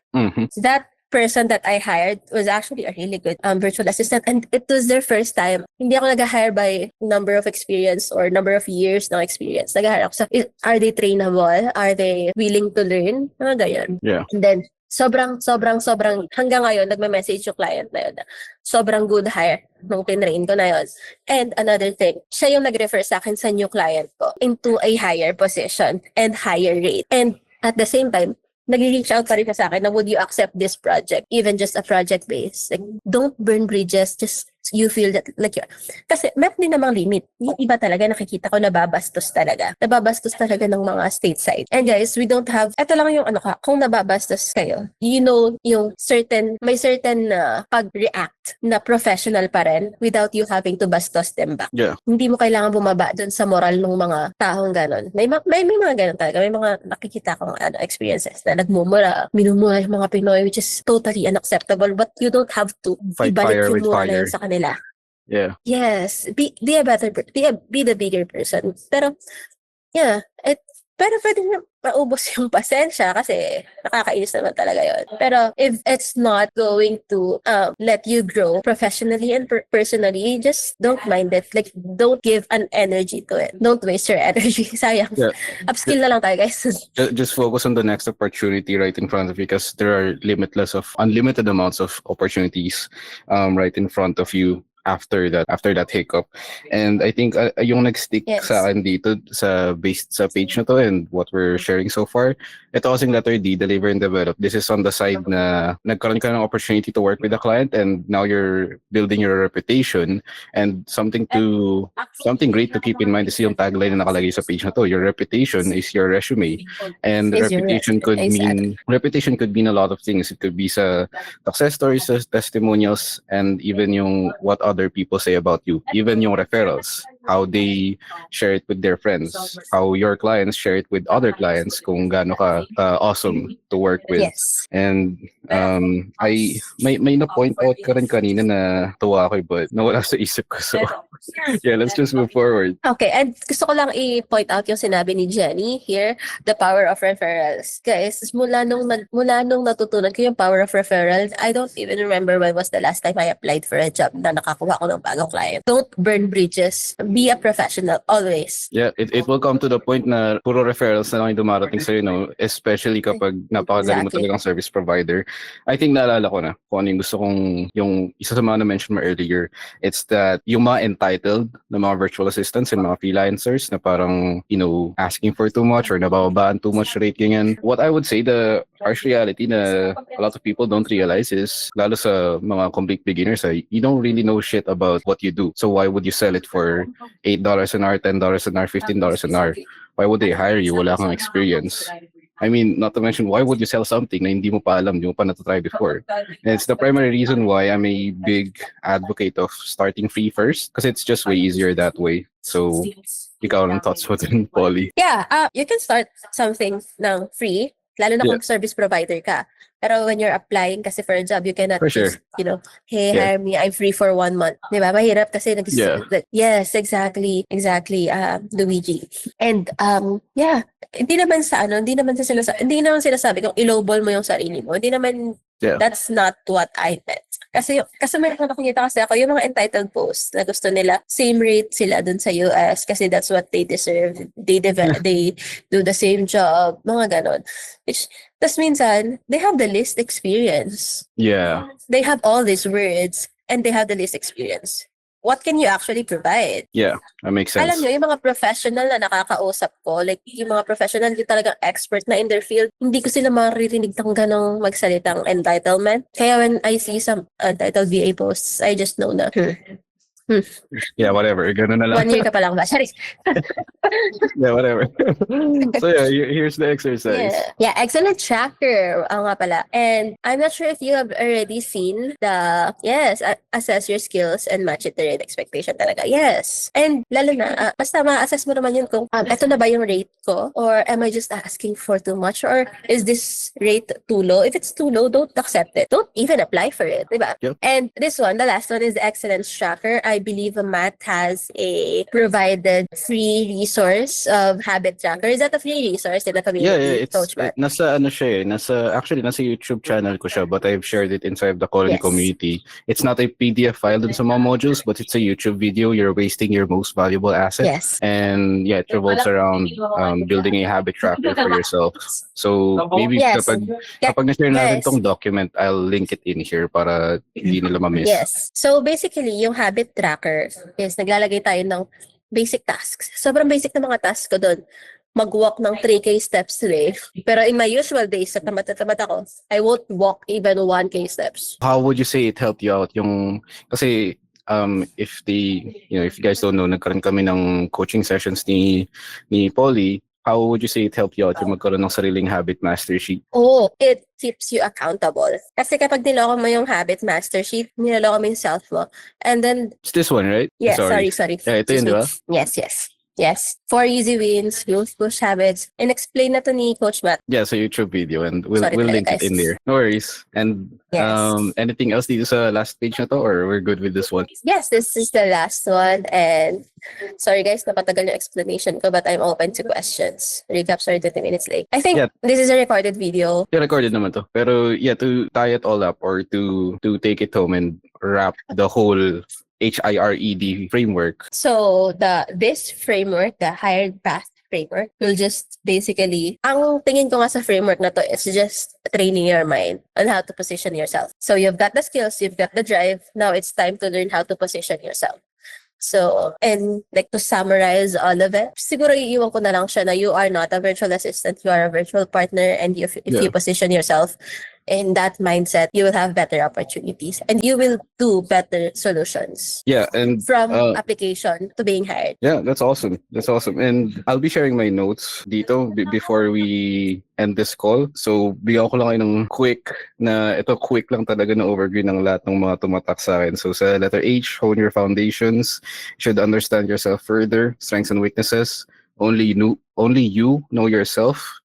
Speaker 1: That person that I hired was actually a really good virtual assistant, and it was their first time. Hindi ako nag-hire by number of experience or number of years ng experience. Nag-hire ako sa, are they trainable? Are they willing to learn? Mga ganyan.
Speaker 2: Yeah.
Speaker 1: And then, sobrang, hanggang ngayon, nagme-message yung client na yun. Sobrang good hire nung tinrain ko na yun. And another thing, siya yung nag-refer sa akin sa new client ko into a higher position and higher rate. And at the same time, nag-reach out pa rin siya sa akin na would you accept this project, even just a project base. Like, don't burn bridges, just you feel that, like, kasi meron din namang limit. Yung iba talaga, nakikita ko, nababastos talaga ng mga stateside. And guys, we don't have, eto lang yung kung nababastos kayo, you know, yung may certain pag-react na professional pa rin without you having to bastos them back.
Speaker 2: Yeah.
Speaker 1: Hindi mo kailangan bumaba dun sa moral ng mga taong ganon. May mga ganon talaga. May mga nakikita kong experiences na minumura yung mga Pinoy, which is totally unacceptable, but you don't have to
Speaker 2: Fight
Speaker 1: ibalik
Speaker 2: fire
Speaker 1: yung
Speaker 2: with
Speaker 1: mura na
Speaker 2: fire.
Speaker 1: yun sa kanila.
Speaker 2: Yeah.
Speaker 1: Yes, be a better, be the bigger person. Pero yeah, pero pwede na maubos yung pasensya kasi nakakainis naman talaga yun. Pero if it's not going to let you grow professionally and personally, just don't mind it. Like, don't give an energy to it. Don't waste your energy. Sayang.
Speaker 2: Yeah.
Speaker 1: Upskill na lang tayo, guys.
Speaker 2: Just focus on the next opportunity right in front of you, because there are unlimited amounts of opportunities right in front of you. after that hiccup. And I think yung nag-stick
Speaker 1: Yes.
Speaker 2: sa akin dito based sa page na to and what we're sharing so far, ito kasing letter D, deliver and develop. This is on the side na nagkaroon ka ng opportunity to work with a client and now you're building your reputation. And something great to keep in mind is yung tagline na nakalagay sa page na to. Your reputation is your resume. And
Speaker 1: Is your
Speaker 2: reputation could
Speaker 1: resume,
Speaker 2: mean a lot of things. It could be sa success stories, sa testimonials, and even yung what other people say about you. Even yung referrals, how they share it with their friends, how your clients share it with other clients, kung gaano ka awesome to work with.
Speaker 1: Yes.
Speaker 2: And may na-point out ka rin kanina na tuwa ako but nawala sa isip ko. So yeah, let's just move forward.
Speaker 1: Okay, and gusto ko lang i-point out yung sinabi ni Jenny here, the power of referrals. Guys, mula nung natutunan ko yung power of referrals, I don't even remember when was the last time I applied for a job na nakakuha ko ng bagong client. Don't burn bridges. Be a professional, always.
Speaker 2: Yeah, it will come to the point na puro referrals na lang yung dumarating sa'yo, no? Especially kapag napakagaling mo
Speaker 1: Exactly.
Speaker 2: talagang service provider. I think naalala ko na kung ano yung gusto kong, yung isa sa mga na-mention mo earlier, it's that yung mga entitled na mga virtual assistants and mga freelancers na parang, asking for too much or nabababaan too much rate, ganyan. What I would say, the harsh reality na a lot of people don't realize is, lalo sa mga complete beginners, you don't really know shit about what you do. So why would you sell it for $8 an hour, $10 an hour, $15 an hour? Why would they hire you? Wala kang experience. I mean, not to mention, why would you sell something na hindi mo pa alam, hindi mo pa natutry before? And it's the primary reason why I'm a big advocate of starting free first, because it's just way easier that way. So, ikaw ang thoughts mo dun, Polly?
Speaker 1: Yeah, you can start something ng free, lalo na
Speaker 2: Yeah.
Speaker 1: kung service provider ka. Pero when you're applying kasi for a job, you cannot
Speaker 2: For sure.
Speaker 1: just, hey,
Speaker 2: Yeah.
Speaker 1: hire me, I'm free for 1 month. Di ba? Mahirap kasi
Speaker 2: Yeah.
Speaker 1: Yes, exactly, Luigi. And, yeah, hindi naman sinasabi kung ilowball mo yung sarili mo. Hindi naman,
Speaker 2: Yeah.
Speaker 1: that's not what I meant. Kasi may nakikita kasi ako, yung mga entitled posts na gusto nila, same rate sila dun sa US kasi that's what they deserve. They do the same job, mga ganon. Tas minsan, they have the least experience.
Speaker 2: Yeah.
Speaker 1: They have all these words and they have the least experience. What can you actually provide?
Speaker 2: Yeah. That makes sense.
Speaker 1: Alam nyo, yung mga professional na nakakausap ko, like yung mga professional yung talagang expert na in their field, hindi ko sila maririnig ng ganong magsalitang entitlement. Kaya when I see some entitled VA posts, I just know na,
Speaker 2: Yeah, whatever. Ganun na lang.
Speaker 1: 1 year ka pa lang ba? Sorry.
Speaker 2: Yeah, whatever. So yeah, here's the exercise.
Speaker 1: Yeah, excellent tracker. Nga pala. And I'm not sure if you have already seen assess your skills and match it to rate expectation talaga. Yes. And lalo na, basta ma-assess mo naman yun kung eto na ba yung rate ko or am I just asking for too much or is this rate too low? If it's too low, don't accept it. Don't even apply for it. Diba?
Speaker 2: Yep.
Speaker 1: And this one, the last one is the excellence tracker. I believe Matt has a provided free resource of habit tracker. Is that a free resource in the community?
Speaker 2: Yeah, it's
Speaker 1: Coach Matt?
Speaker 2: nasa YouTube channel ko siya, but I've shared it inside the Colony
Speaker 1: Yes.
Speaker 2: community. It's not a PDF file dun sa mga modules, but it's a YouTube video. You're wasting your most valuable asset.
Speaker 1: Yes.
Speaker 2: And yeah, it revolves around building a habit tracker for yourself. So maybe
Speaker 1: Yes.
Speaker 2: kapag na-share natin
Speaker 1: Yes.
Speaker 2: tong document, I'll link it in here para hindi nila ma-miss.
Speaker 1: Yes. So basically, yung habit tracker is naglalagay tayo ng basic tasks. Sobrang basic na mga tasks ko doon. Mag-walk ng 3K steps today. Pero in my usual days, sa tamad ako, I won't walk even 1K steps.
Speaker 2: How would you say it helped you out? Kasi if you guys don't know, nagkaroon kami ng coaching sessions ni Polly. How would you say it helped you out yung magkaroon ng sariling habit master sheet?
Speaker 1: Oh, it keeps you accountable. Kasi kapag niloko mo yung habit master sheet, niloko mo yung self mo. And then,
Speaker 2: It's this one, right?
Speaker 1: yes, sorry.
Speaker 2: Yeah, ito yun, di ba?
Speaker 1: Yes. 4 easy wins, youth push habits, and explain na to ni Coach Matt.
Speaker 2: Yeah, so YouTube video and we'll
Speaker 1: Sorry
Speaker 2: link
Speaker 1: talaga,
Speaker 2: it in
Speaker 1: guys.
Speaker 2: there. No worries. And
Speaker 1: Yes.
Speaker 2: anything else dito sa last page na to or we're good with this one?
Speaker 1: Yes, this is the last one. And sorry guys, napatagal yung explanation ko, but I'm open to questions. Recap, sorry, 20 minutes late. I think
Speaker 2: Yeah.
Speaker 1: this is a recorded video.
Speaker 2: Yeah, recorded naman to. Pero yeah, to tie it all up or to take it home and wrap the whole HIRED framework.
Speaker 1: So this framework, the hired path framework. You'll just basically, ang tingin ko nga sa framework na to is just training your mind on how to position yourself. So you've got the skills, you've got the drive, now it's time to learn how to position yourself. So, and like to summarize all of it, siguro iiwan ko na lang siya na you are not a virtual assistant, you are a virtual partner, and if you position yourself in that mindset, you will have better opportunities and you will do better solutions
Speaker 2: Yeah, and
Speaker 1: from application to being hired.
Speaker 2: yeah, that's awesome. That's awesome. And I'll be sharing my notes dito before we end this call. So, bigyan ko lang kayo ng quick lang talaga na overview ng lahat ng mga tumatak sa akin. So, sa letter H, hone your foundations. You should understand yourself further, strengths and weaknesses. Only you know yourself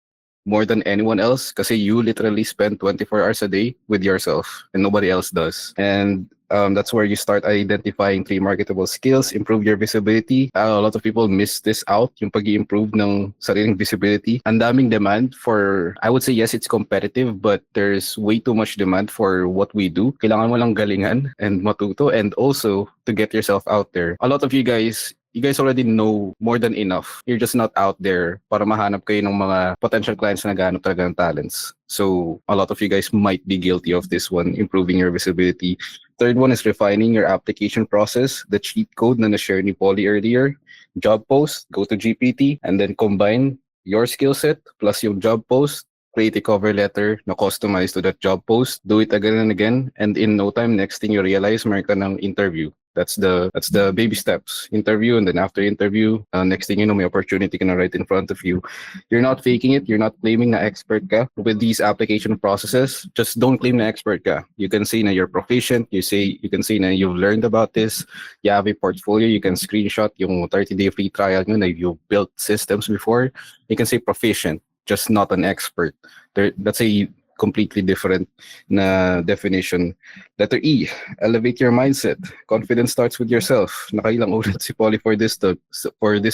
Speaker 2: more than anyone else kasi you literally spend 24 hours a day with yourself and nobody else does. And that's where you start identifying 3 marketable skills, improve your visibility. A lot of people miss this out, yung pag-i-improve ng sariling visibility. Ang daming demand for, I would say yes, it's competitive, but there's way too much demand for what we do. Kailangan mo lang galingan and matuto and also to get yourself out there. A lot of you guys already know more than enough. You're just not out there para mahanap kayo ng mga potential clients na naghahanap talaga ng talents. So a lot of you guys might be guilty of this one, improving your visibility. Third one is refining your application process, the cheat code na na-share ni Polly earlier. Job post, go to GPT, and then combine your skill set plus yung job post, create a cover letter na customized to that job post, do it again and again, and in no time, next thing you realize, meron ka ng interview. That's the baby steps. Interview, and then after interview, next thing you know, may opportunity ka na right in front of you. You're not faking it. You're not claiming na expert ka. With these application processes, just don't claim na expert ka. You can say na you're proficient. You can say na you've learned about this. You have a portfolio. You can screenshot yung 30-day free trial nyo na you've built systems before. You can say proficient, just not an expert. That's a completely different na definition. Letter E, elevate your mindset. Confidence starts with yourself. Nakailang ulit si Polly for this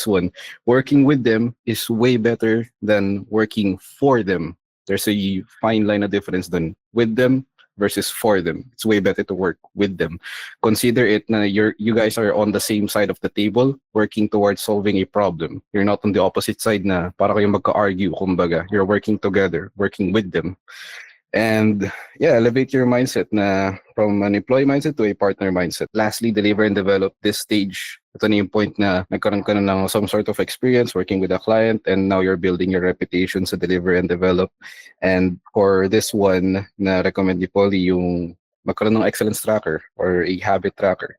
Speaker 2: one. Working with them is way better than working for them. There's a fine line of difference dun. With them versus for them. It's way better to work with them. Consider it na you guys are on the same side of the table working towards solving a problem. You're not on the opposite side na para kayong magka-argue, kumbaga. You're working together, working with them. And yeah, elevate your mindset na from an employee mindset to a partner mindset. Lastly, deliver and develop this stage. Ito na yung point na nagkaroon ka na ng some sort of experience working with a client and now you're building your reputation sa deliver and develop. And for this one, na recommend ni Polly yung magkaroon ng excellence tracker or a habit tracker.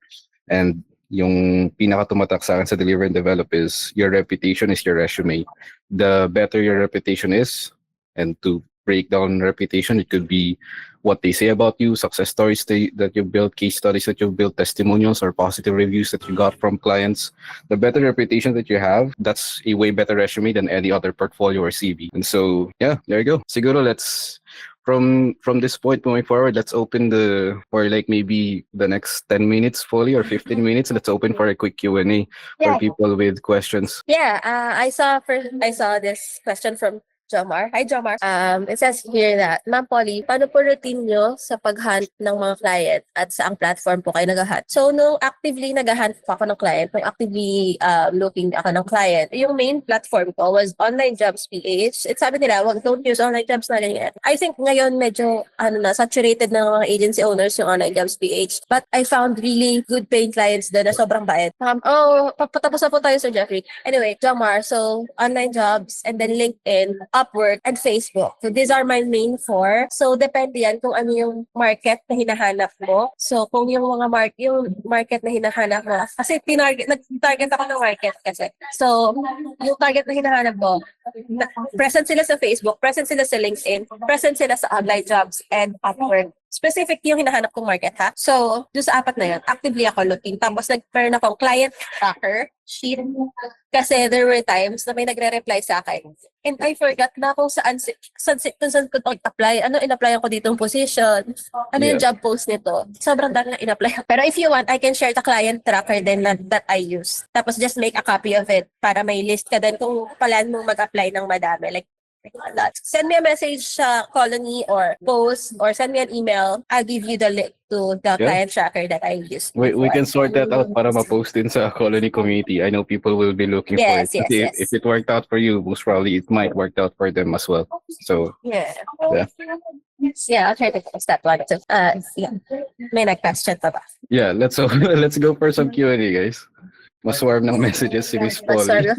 Speaker 2: And yung pinaka-tumatak sa akin sa deliver and develop is your reputation is your resume. The better your reputation is, and to break down reputation, it could be what they say about you, success stories that you built, case studies that you've built, testimonials or positive reviews that you got from clients. The better reputation that you have, that's a way better resume than any other portfolio or CV. And so, yeah, there you go. Siguro let's, from this point going forward, let's open for like maybe the next 10 minutes fully or 15 minutes. Let's open for a quick Q&A for people with questions.
Speaker 1: Yeah, I saw this question from Jomar. Hi, Jomar. It says here that, Ma'am Polly, paano po routine nyo sa pag-hunt ng mga client at saang platform po kayo nag-hunt? So, nung actively nag-hunt po ako ng client, nung actively looking ako ng client, yung main platform ko was Online Jobs PH. It's sabi nila, don't use online jobs na ganyan. I think ngayon medyo saturated ng mga agency owners yung Online Jobs PH. But I found really good paying clients doon na sobrang bayad. Patapos na po tayo sa Jeffrey. Anyway, Jomar, so Online Jobs and then LinkedIn, Upwork, and Facebook. So these are my main 4. So depende yan kung ano yung market na hinahanap mo. So kung yung market na hinahanap mo, kasi nag-target ako ng market kasi. So yung target na hinahanap mo, present sila sa Facebook, present sila sa LinkedIn, present sila sa Online Jobs and Upwork. Specific yung hinahanap kong market, ha? So, doon sa 4 na yun, actively ako looking. Tapos, nag-meron akong client tracker sheet. Kasi there were times na may nagre-reply sa akin. And I forgot na kung saan ko apply. Ano in-apply ko ditong position? Ano yung job post nito? Sobrang dami na in-apply. Pero if you want, I can share the client tracker din that I use. Tapos, just make a copy of it para may list ka din kung palaan mo mag-apply ng madami. Like, Send me a message sa Colony or post or send me an email. I'll give you the link to the
Speaker 2: Yeah.
Speaker 1: client tracker that I used
Speaker 2: We
Speaker 1: before.
Speaker 2: can sort that out para ma-post din sa colony community. I know people will be looking for it.
Speaker 1: Yes, yes,
Speaker 2: Kasi
Speaker 1: yes.
Speaker 2: if it worked out for you, most probably it might work out for them as well. So,
Speaker 1: Yeah.
Speaker 2: Yeah.
Speaker 1: Yeah, I'll try to post that one too. Yeah. May nag-question pa ba?
Speaker 2: yeah, let's go for some Q&A, guys. Maswarm ng messages si Miss Polly.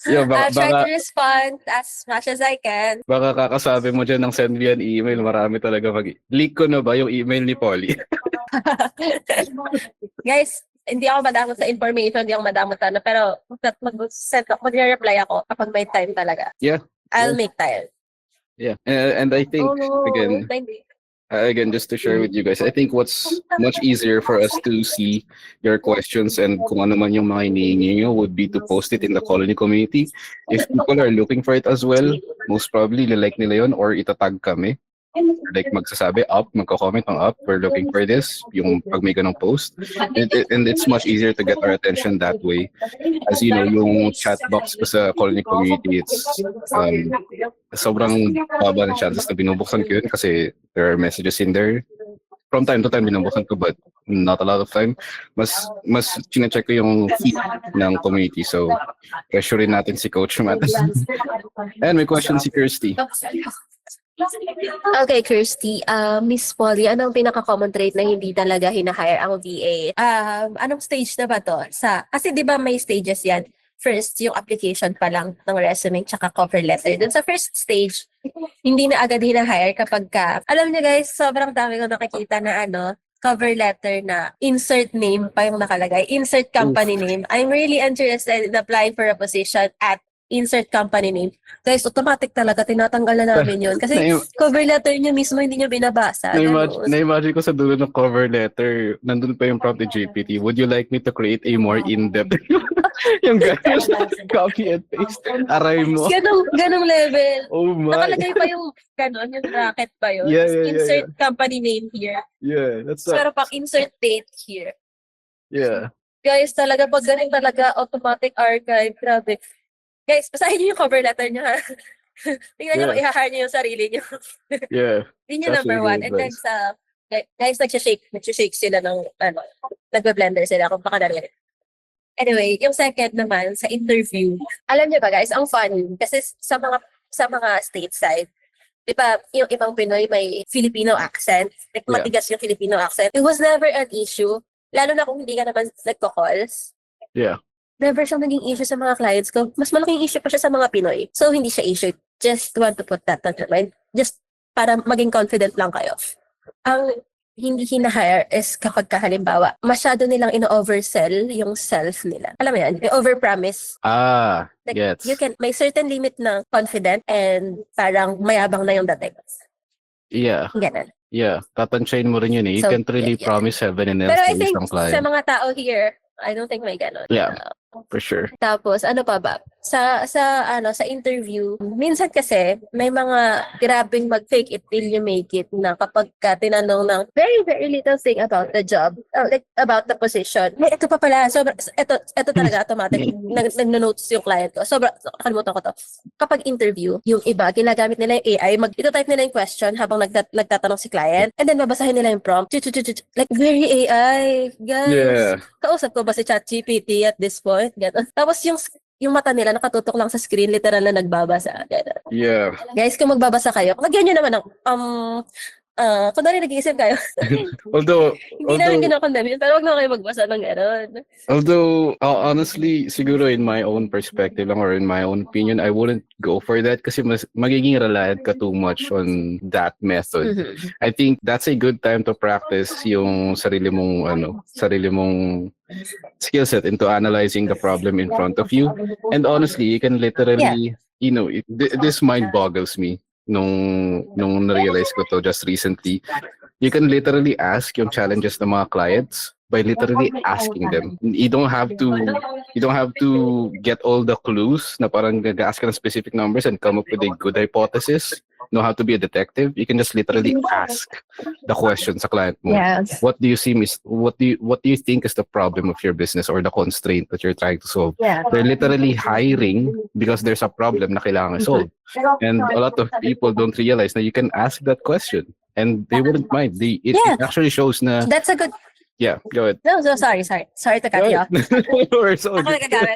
Speaker 2: Yeah,
Speaker 1: I'll try
Speaker 2: baka,
Speaker 1: to respond as much as I can.
Speaker 2: baka kakasabi mo dyan ng send me an email. Marami talaga leak ko na ba yung email ni Polly?
Speaker 1: Guys, hindi ako madamot sa information, hindi ako madamot sa ano, pero mag-reply ako kapag may time talaga.
Speaker 2: Yeah.
Speaker 1: I'll make time.
Speaker 2: Yeah, and I think,
Speaker 1: Oh,
Speaker 2: again, just to share with you guys, I think what's much easier for us to see your questions and kung ano man yung mga hinihingi nyo would be to post it in the colony community. If people are looking for it as well, most probably like nila yun or itatag kami. Like magsasabi up, magko-comment ng up, we're looking for this, yung pag may ganong post. And it's much easier to get our attention that way. As you know, yung chat box ko sa colony community, it's sobrang haba ng chances na binubuksan ko yun kasi there are messages in there. From time to time binubuksan ko but not a lot of time. Mas chine-check ko yung feed ng community. So, pressurein natin si Coach Matt. And may question si Kirsty.
Speaker 1: Okay, Kirsty. Miss Polly, anong pinaka-common trait na hindi talaga hinahire ang VA? Anong stage na ba to? Kasi di ba may stages yan? First, yung application pa lang ng resume tsaka cover letter. Dun sa first stage, hindi na agad hinahire kapag alam niyo guys, sobrang dami ko nakikita na cover letter na insert name pa yung nakalagay. Insert company name. I'm really interested in applying for a position at insert company name. Guys, automatic talaga, tinatanggal na namin yun. Kasi cover letter nyo mismo, hindi nyo binabasa.
Speaker 2: Na-imagine ko sa dulo ng cover letter, nandun pa yung prompt ni GPT, would you like me to create a more in-depth? Yung gano'n, copy and paste. Aray mo.
Speaker 1: Ganong level.
Speaker 2: Oh my.
Speaker 1: Nakalagay pa yung gano'n, yung bracket pa yun.
Speaker 2: Yeah,
Speaker 1: Insert company name here.
Speaker 2: Yeah, that's
Speaker 1: Pero pang insert date here.
Speaker 2: Yeah.
Speaker 1: Guys, talaga, pag ganun talaga, automatic archive. Grabe. Guys, basahin niyo yung cover letter niyo, ha? Tingnan niyo, i-hire niyo yung sarili niyo.
Speaker 2: Yeah.
Speaker 1: Yun yung number one. And then guys, nagsishake sila ng, nagbe-blender sila kung baka narinig. Anyway, yung second naman, sa interview, alam niyo ba guys, ang fun, kasi sa mga stateside, di ba, yung ibang Pinoy may Filipino accent, like matigas yung Filipino accent. It was never an issue, lalo na kung hindi ka naman nagko-calls.
Speaker 2: Yeah.
Speaker 1: Never siyang naging issue sa mga clients ko. Mas malaking issue pa siya sa mga Pinoy. So, hindi siya issue. Just want to put that on your mind. Just para maging confident lang kayo. Ang hindi hinahire is kapag halimbawa, masyado nilang ino-oversell yung self nila. Alam mo yan? Yung overpromise. Like,
Speaker 2: yes.
Speaker 1: may certain limit na confident and parang mayabang na yung dating.
Speaker 2: Yeah.
Speaker 1: Ganun.
Speaker 2: Yeah. Tatansyahin mo rin yun eh. You
Speaker 1: So,
Speaker 2: can't really promise heaven and else
Speaker 1: Pero I
Speaker 2: to
Speaker 1: think
Speaker 2: isang client.
Speaker 1: sa mga tao here, I don't think may ganun.
Speaker 2: Yeah. For sure.
Speaker 1: Tapos, ano pa ba? Sa interview, minsan kasi, may mga grabing mag-fake it till you make it na kapag tinanong ng very, very little thing about the job, like about the position. Ito pa pala, ito talaga automatic. Nag-notes yung client ko. Kalimutan ko to. Kapag interview, yung iba, ginagamit nila yung AI, ito-type nila yung question habang nagtatanong si client, and then babasahin nila yung prompt. Like, very AI, guys.
Speaker 2: Yeah.
Speaker 1: Kausap ko ba si ChatGPT at this point? Ganon. Tapos yung mata nila nakatutok lang sa screen, literal na nagbabasa. Ganon.
Speaker 2: Yeah.
Speaker 1: Guys, kung magbabasa kayo, lagyan nyo naman ng kunwari nag-iisip kayo.
Speaker 2: Although
Speaker 1: Hindi namin kinakondemn yun, pero wag na kayo magbasa ng gano'n.
Speaker 2: Although, honestly, siguro in my own perspective lang or in my own opinion, I wouldn't go for that kasi magiging reliant ka too much on that method.
Speaker 1: Mm-hmm.
Speaker 2: I think that's a good time to practice yung sarili mong skill set into analyzing the problem in front of you. And honestly, you can literally, this mind boggles me nung na-realize ko to just recently. You can literally ask yung challenges ng mga clients by literally asking them. You don't have to get all the clues na parang gag-ask ka ng specific numbers and come up with a good hypothesis. know how to be a detective, you can just literally ask the question sa client mo.
Speaker 1: Yes.
Speaker 2: What do you think is the problem of your business or the constraint that you're trying to solve?
Speaker 1: Yeah.
Speaker 2: They're literally hiring because there's a problem na kailangan solve. And a lot of people don't realize that you can ask that question and they wouldn't mind. It actually shows na,
Speaker 1: That's a good...
Speaker 2: yeah, go ahead.
Speaker 1: No, sorry to cut you off.
Speaker 2: We're so
Speaker 1: Ako nagagamit.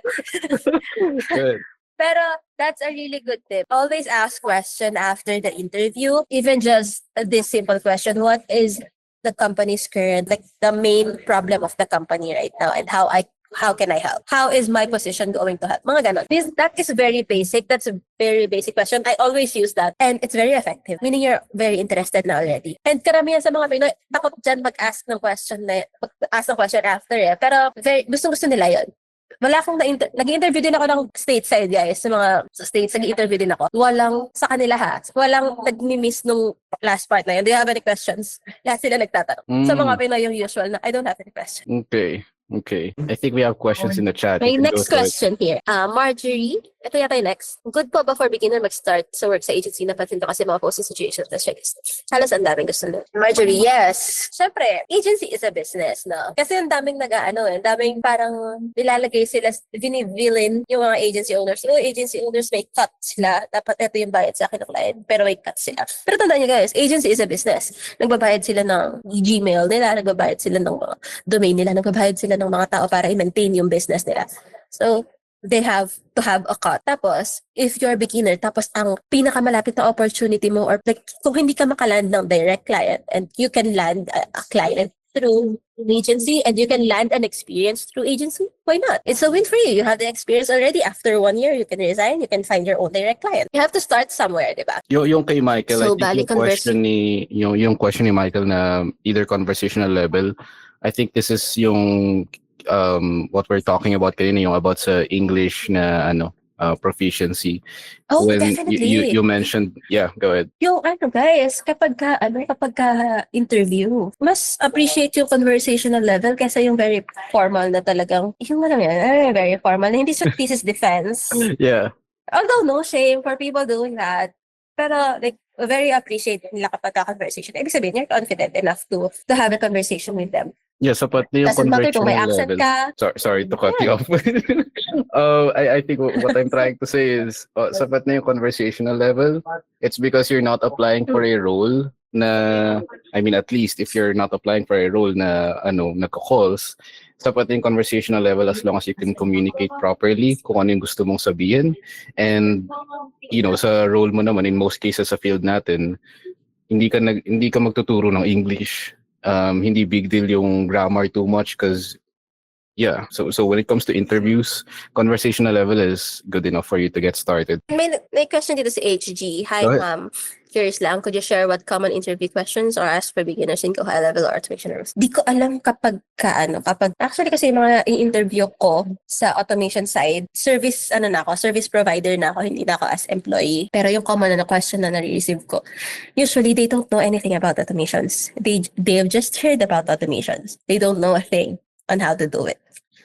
Speaker 2: good.
Speaker 1: Pero that's a really good tip. Always ask question after the interview. Even just this simple question: what is the company's current, like the main problem of the company right now, and how can I help? How is my position going to help? Mga ganon. That is very basic. That's a very basic question. I always use that. And it's very effective. Meaning you're very interested na already. And karamihan sa mga Pinoy, takot dyan mag-ask ng question after eh. Pero gusto nila yun. Wala akong nag-interview din ako ng stateside guys. Sa states, nag-interview din ako. Walang sa kanila walang nag-miss nung last part na yun. Do you have any questions? Lahat sila nagtatanong. Sa mga Pinoy yung usual na, I don't have any questions.
Speaker 2: Okay. I think we have questions in the chat.
Speaker 1: May
Speaker 2: You can
Speaker 1: next
Speaker 2: go through it.
Speaker 1: question here. Marjorie, ito yata yung next. Good po ba for beginner mag-start sa work sa agency? Napansin ko kasi mga posting situations na checklist. Halos ang daming gusto na. Marjorie, yes. Siyempre, agency is a business, no? Kasi ang daming ang daming parang nilalagay sila, vinivillain yung mga agency owners. Yung agency owners may cut sila. Dapat ito yung bayad sa akin ng client, pero may cut sila. Pero tandaan nyo guys, agency is a business. Nagbabayad sila ng Gmail nila, nagbabayad sila ng mga domain nila, nagbabayad sila ng mga tao para i-maintain yung business nila. So, they have to have a cut. Tapos, if you're a beginner, tapos ang pinakamalapit na opportunity mo, or like, kung hindi ka makaland ng direct client, and you can land a client through an agency, and you can land an experience through agency, why not? It's a win for you. You have the experience already. After 1 year, you can resign, you can find your own direct client. You have to start somewhere, di ba?
Speaker 2: Yung kay Michael,
Speaker 1: So,
Speaker 2: I think yung question ni Michael na either conversational level, I think this is yung what we're talking about kanina, yung about sa English na proficiency.
Speaker 1: Oh,
Speaker 2: When
Speaker 1: definitely.
Speaker 2: you mentioned, yeah, go ahead.
Speaker 1: Yung guys, kapag ka interview, mas appreciate yung conversational level kaysa yung very formal na talagang, yung very formal, na hindi sa thesis defense.
Speaker 2: Yeah.
Speaker 1: Although no shame for people doing that, pero like, very appreciate nila kapag ka-conversation. Ibig sabihin, you're confident enough to have a conversation with them.
Speaker 2: Yeah, sapat na yung
Speaker 1: Doesn't matter kung may
Speaker 2: conversational
Speaker 1: accent
Speaker 2: level.
Speaker 1: ka.
Speaker 2: Sorry to cut you off. I think what I'm trying to say is sapat na yung conversational level. It's because you're not applying for a role na, I mean, at least if you're not applying for a role na nagko-calls, sapat na yung conversational level as long as you can communicate properly kung ano yung gusto mong sabihin. And sa role mo naman, in most cases sa field natin, hindi ka magtuturo ng English. Hindi big deal yung grammar too much because so when it comes to interviews, conversational level is good enough for you to get started.
Speaker 1: May question dito si HG. Hi
Speaker 2: Go ahead.
Speaker 1: ma'am. Curious lang, could you share what common interview questions or ask for beginners in high level or automation roles? Di ko alam kapag actually kasi yung mga i-interview ko sa automation side, service provider na ako, hindi na ako as employee. Pero yung common na question na nare-receive ko, usually they don't know anything about automations. They've just heard about automations. They don't know a thing on how to do it.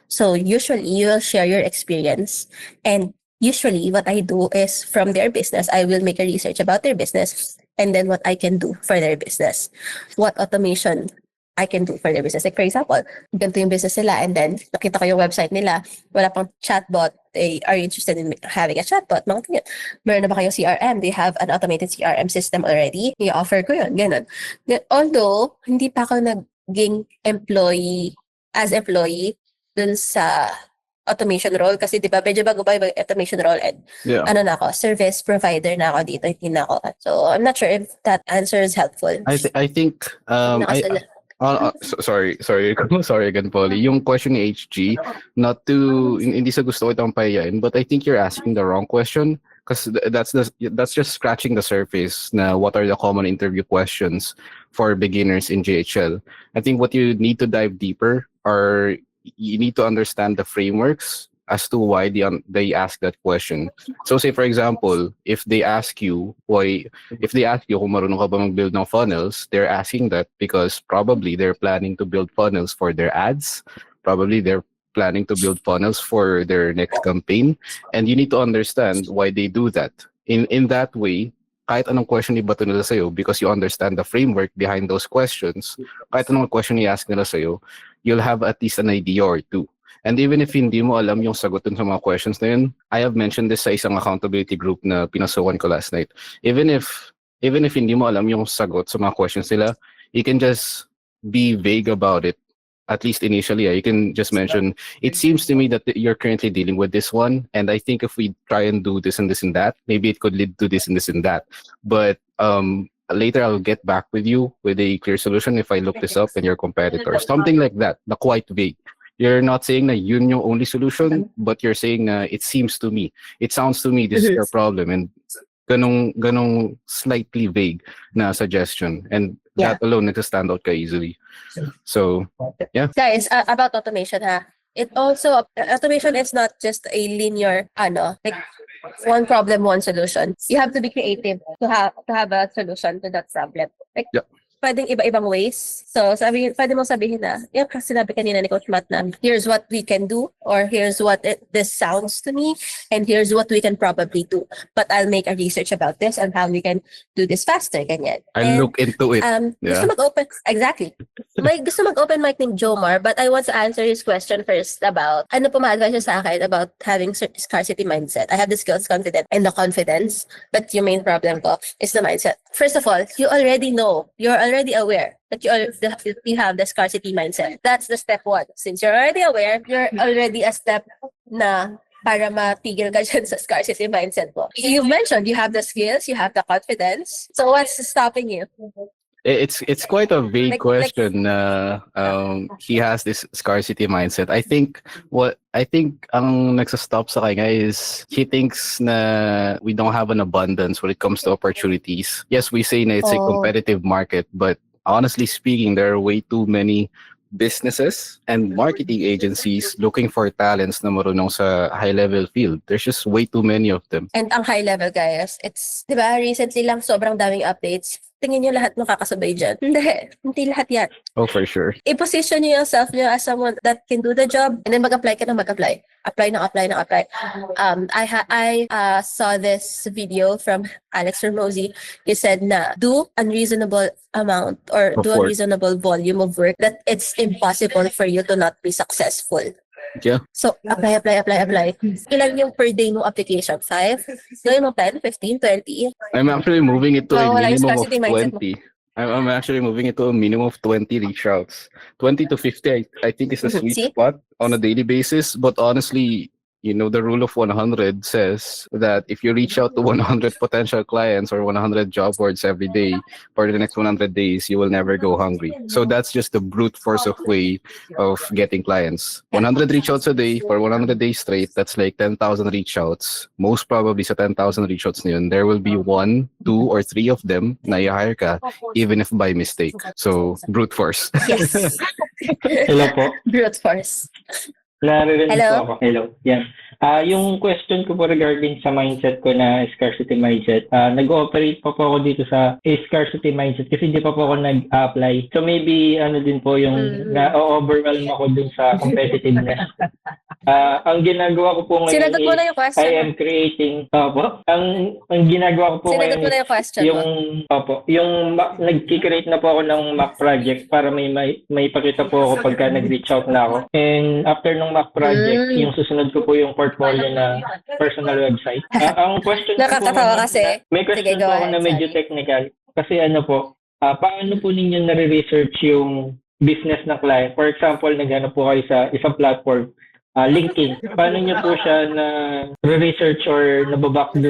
Speaker 1: So usually you will share your experience, and usually what I do is from their business, I will make a research about their business and then what I can do for their business. What automation I can do for their business. Like for example, ganito yung business nila and then nakita ko yung website nila, wala pang chatbot. They are interested in having a chatbot. Mga ganyan. Meron na ba kayong CRM? They have an automated CRM system already. I-offer ko yun. Ganun. Although, hindi pa ako naging employee dun sa automation role kasi di ba medyo bago pa yung automation role and na ako, service provider na ako dito, hindi na ako. So I'm not sure if that answer is helpful.
Speaker 2: I think sorry again, Polly. Yung question ni HG, not to hindi sa gusto ko itong payain, but I think you're asking the wrong question because that's just scratching the surface na what are the common interview questions for beginners in JHL. I think what you need to dive deeper are you need to understand the frameworks as to why they ask that question. So say for example, if they ask you kung marunong ka ba mag-build ng funnels, they're asking that because probably they're planning to build funnels for their ads. Probably they're planning to build funnels for their next campaign, and you need to understand why they do that. In that way, kahit anong question ibato nila sa'yo, because you understand the framework behind those questions, kahit anong question i-ask nila sa'yo, you'll have at least an idea or two. And even if hindi mo alam yung sagot dun sa mga questions na yun, I have mentioned this sa isang accountability group na pinasukan ko last night. Even if hindi mo alam yung sagot sa mga questions nila, you can just be vague about it. At least initially, you can just mention, it seems to me that you're currently dealing with this one, and I think if we try and do this and this and that, maybe it could lead to this and this and that. But later I'll get back with you with a clear solution if I look this up and your competitor. Something like that, na quite vague. You're not saying na yun yung only solution, but you're saying na it seems to me, it sounds to me this is your problem, and ganong slightly vague na suggestion, and that alone nagsa-stand out ka easily. So yeah.
Speaker 1: Guys, about automation it also, automation is not just a linear, like one problem, one solution. You have to be creative to have a solution to that problem. Like, pwedeng iba-ibang ways. So, pwede mong sabihin na, yung sinabi kanina ni Coach Matt na, here's what we can do, or here's what this sounds to me, and here's what we can probably do. But I'll make a research about this and how we can do this faster, ganyan.
Speaker 2: I'll look into it.
Speaker 1: Gusto mag-open, exactly. May gusto mag-open mic ni Jomar, but I want to answer his question first about, ano po ma-advise niya sa akin about having scarcity mindset. I have the skills, confidence, and the confidence, but yung main problem ko is the mindset. First of all, you already know, you're already aware that you have the scarcity mindset. That's the step one. Since you're already aware, you're already a step na para matigil ka dyan sa scarcity mindset mo. You mentioned you have the skills, you have the confidence. So what's stopping you?
Speaker 2: It's quite a vague question. He has this scarcity mindset. I think ang nagsastop sa kanya is he thinks na we don't have an abundance when it comes to opportunities. Yes, we say na it's a competitive market, but honestly speaking, there are way too many businesses and marketing agencies looking for talents na marunong sa high-level field. There's just way too many of them.
Speaker 1: And ang high-level, guys, it's, di ba, recently lang sobrang daming updates. Tingin nyo lahat makakasabay dyan. Hindi lahat yan.
Speaker 2: Oh, for sure.
Speaker 1: I-position nyo yourself nyo as someone that can do the job, and then mag-apply ka na mag-apply. Apply. I saw this video from Alex Ramosi. He said na do unreasonable amount or do unreasonable volume of work that it's impossible for you to not be successful.
Speaker 2: Yeah.
Speaker 1: So, apply. Ilan yung per day mo application? 5? Gawin mo 10, 15, 20?
Speaker 2: I'm actually moving it to a
Speaker 1: wala yung
Speaker 2: minimum of
Speaker 1: scarcity mindset mo.
Speaker 2: 20. I'm actually moving it to a minimum of 20 reach outs. 20 to 50, I think is a sweet spot on a daily basis. But honestly, you know, the rule of 100 says that if you reach out to 100 potential clients or 100 job boards every day for the next 100 days, you will never go hungry. So that's just the brute force of way of getting clients. 100 reach outs a day for 100 days straight, that's like 10,000 reach outs. Most probably sa 10,000 reach outs na yun, there will be 1, 2, or 3 of them na i-hire ka, even if by mistake. So, brute force.
Speaker 1: Yes.
Speaker 3: Hello po.
Speaker 1: Brute force.
Speaker 3: Naririnig
Speaker 1: Hello?
Speaker 3: po ako. Hello. Yan. Yung question ko po regarding sa mindset ko na scarcity mindset, nag-ooperate pa po ako dito sa scarcity mindset kasi hindi pa po ako nag-apply. So maybe ano din po yung na-overwhelm ako dun sa competitiveness. Ang ginagawa ko po ngayon
Speaker 1: Sinagot mo na yung question.
Speaker 3: I am creating, ang ginagawa ko po
Speaker 1: Sinagot mo
Speaker 3: ngayon
Speaker 1: na yung question mo.
Speaker 3: yung nag-create na po ako ng mock project para may pakita po ako pagka nag-reach out na ako. And after ng mock project, yung susunod ko po yung portfolio na personal website. Ang question ko po,
Speaker 1: Nakakatawa kasi.
Speaker 3: may question
Speaker 1: Sige, go
Speaker 3: po ako
Speaker 1: ahead,
Speaker 3: na medyo
Speaker 1: sorry.
Speaker 3: technical. Kasi ano po, paano po ninyo nare-research yung business ng client? For example, naghanap po kayo sa isang platform, LinkedIn. Paano niyo po siya na research or background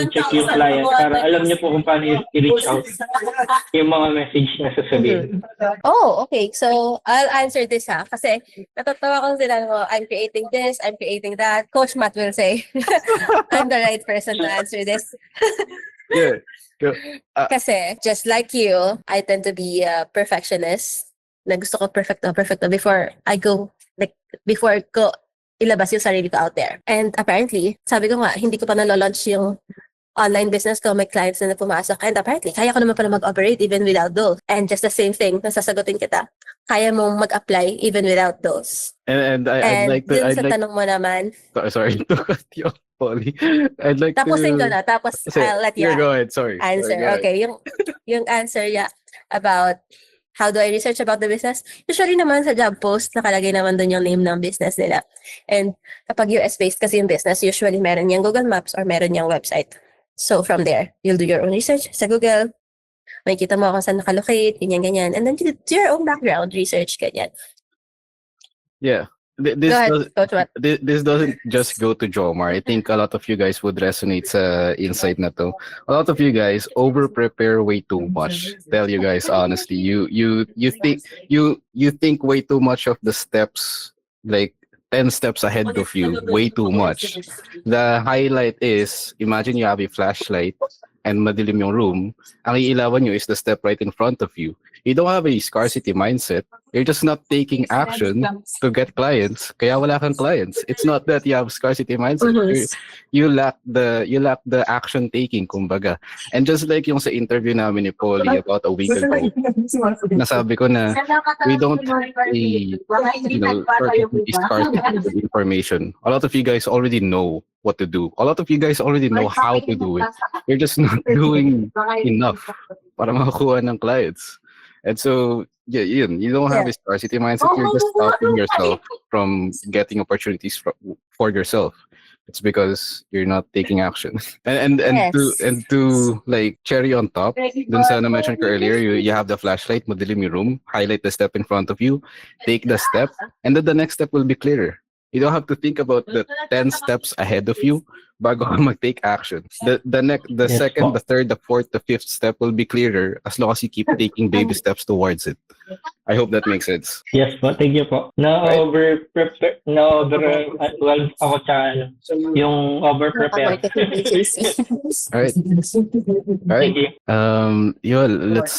Speaker 3: check yung client para alam niyo po kung paano i-reach out yung mga message na sasabihin?
Speaker 1: Oh, okay. So, I'll answer this kasi natatawa ko sila mo, I'm creating this, I'm creating that. Coach Matt will say, I'm the right person to answer this.
Speaker 2: Yeah.
Speaker 1: Kasi, just like you, I tend to be a perfectionist. Na gusto ko perfecto before I go, before ko ilabas yung sarili ko out there. And apparently, sabi ko nga, hindi ko pa nalalaunch yung online business ko, may clients na pumasok. And apparently, kaya ko naman pala mag-operate even without those. And just the same thing, nasasagutin kita, kaya mong mag-apply even without those.
Speaker 2: And I'd like to...
Speaker 1: Dun sa tanong mo naman,
Speaker 2: Sorry to cut you. Polly, I'd like
Speaker 1: Tapusin ko
Speaker 2: to
Speaker 1: na, tapos
Speaker 2: say,
Speaker 1: I'll let you
Speaker 2: here, go ahead. Sorry.
Speaker 1: answer.
Speaker 2: Go ahead.
Speaker 1: Okay, yung answer niya about how do I research about the business? Usually naman sa job post, nakalagay naman dun yung name ng business nila. And kapag US-based kasi yung business, usually meron yung Google Maps or meron yung website. So from there, you'll do your own research sa Google. Makikita mo kung saan nakalocate, ganyan. And then do your own background research, ganyan.
Speaker 2: Yeah.
Speaker 1: Go
Speaker 2: This
Speaker 1: ahead,
Speaker 2: does
Speaker 1: Coach Matt.
Speaker 2: this doesn't just go to Jomar. I think a lot of you guys would resonate sa insight na to. A lot of you guys over prepare way too much. Tell you guys honestly, you think way too much of the steps, like 10 steps ahead of you, way too much. The highlight is, imagine you have a flashlight and madilim yung room. Ang iilawan nyo is the step right in front of you. You don't have a scarcity mindset. You're just not taking action to get clients. Kaya wala kang clients. It's not that you have scarcity mindset. You lack the action taking, kumbaga. And just like yung sa interview namin ni Polly about a week ago, nasabi ko na we don't sort of scarcity information. A lot of you guys already know what to do. A lot of you guys already know how to do it. You're just not doing enough para makakuha ng clients. And so, yeah, you don't have a scarcity mindset. You're just stopping yourself from getting opportunities for yourself. It's because you're not taking action. And to like cherry on top, dun sa na-mention ko earlier, you have the flashlight, madilim yung room, highlight the step in front of you, take the step, and then the next step will be clearer. You don't have to think about the 10 steps ahead of you bago ka mag-take action. The second, the third, the fourth, the fifth step will be clearer as long as you keep taking baby steps towards it. I hope that makes sense.
Speaker 3: Yes po, thank you po. Well, ako tsaka yung over-prepare.
Speaker 2: All right.
Speaker 3: Thank you.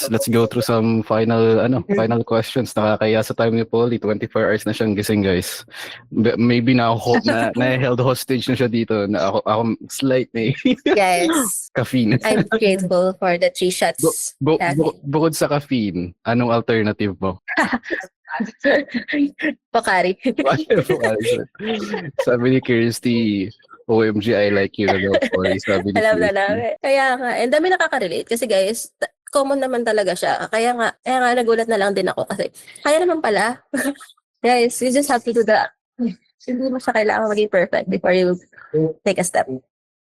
Speaker 2: Let's go through some final questions. Nakakaya sa time ni Polly, 24 hours na siyang gising, guys. Maybe na held hostage na siya dito. Na ako slight na
Speaker 1: Yes.
Speaker 2: caffeine.
Speaker 1: I'm grateful for the 3 shots.
Speaker 2: Bukod sa caffeine, anong alternative mo?
Speaker 1: Pocari.
Speaker 2: Sabi ni Kirsty, OMG, I like you. Sabi ni
Speaker 1: Alam na
Speaker 2: Kirsty.
Speaker 1: namin. Kaya nga, and dami nakaka-relate. Kasi guys, common naman talaga siya. Kaya nga nagulat na lang din ako. Kasi, kaya naman pala. Guys, you just have to do the, hindi mo siya kailangan maging perfect before you take a step.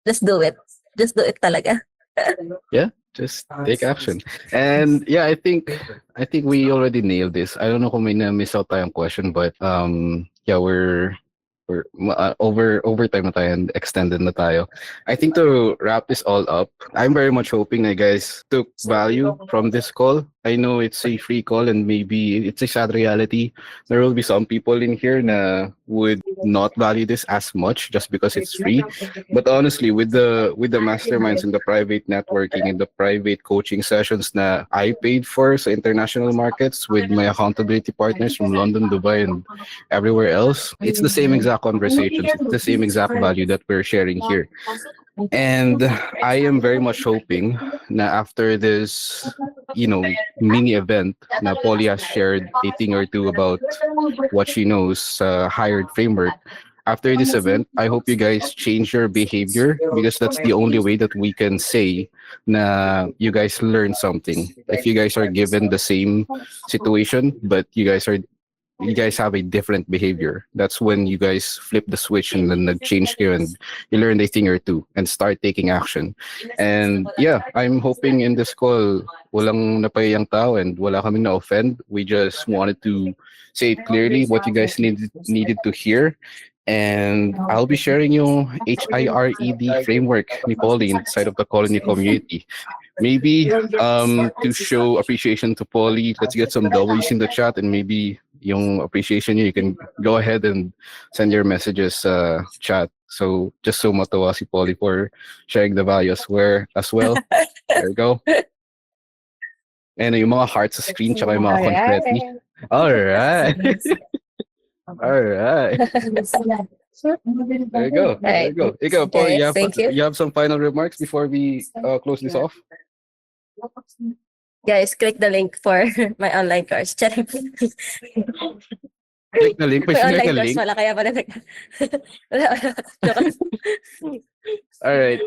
Speaker 1: Just do it. Just do it talaga.
Speaker 2: Yeah, just take action. And yeah, I think we already nailed this. I don't know kung may na-miss out tayong question, but yeah, we're overtime na tayo and extended na tayo. I think to wrap this all up, I'm very much hoping that guys took value from this call. I know it's a free call and maybe it's a sad reality. There will be some people in here na would not value this as much just because it's free. But honestly, with the masterminds and the private networking and the private coaching sessions na I paid for sa international markets with my accountability partners from London, Dubai, and everywhere else, it's the same exact conversations. It's the same exact value that we're sharing here. And I am very much hoping na after this, mini event na Polly has shared a thing or two about what she knows hired framework. After this event, I hope you guys change your behavior because that's the only way that we can say na you guys learn something. If you guys are given the same situation, but you guys have a different behavior, that's when you guys flip the switch and then change gear and you learn a thing or two and start taking action. And yeah, I'm hoping in this call walang napayang tao and wala kaming na-offend. We just wanted to say it clearly what you guys needed to hear. And I'll be sharing yung HIRED framework ni Polly inside of the Colony community. Maybe to show appreciation to Polly, let's get some W's in the chat, and maybe yung appreciation you can go ahead and send your messages chat. So just so matawa si Polly for sharing the value as well. There we go. And yung mga hearts sa screen tsaka yung mga confetti. Alright. Alright. There you go. There you go. Ikaw, Polly, you have some final remarks before we close this off?
Speaker 1: Guys, click the link for my online course.
Speaker 2: Click the link.
Speaker 1: May
Speaker 2: Pwede
Speaker 1: online
Speaker 2: ka
Speaker 1: course
Speaker 2: link.
Speaker 1: wala, kaya pala Joke.
Speaker 2: Alright.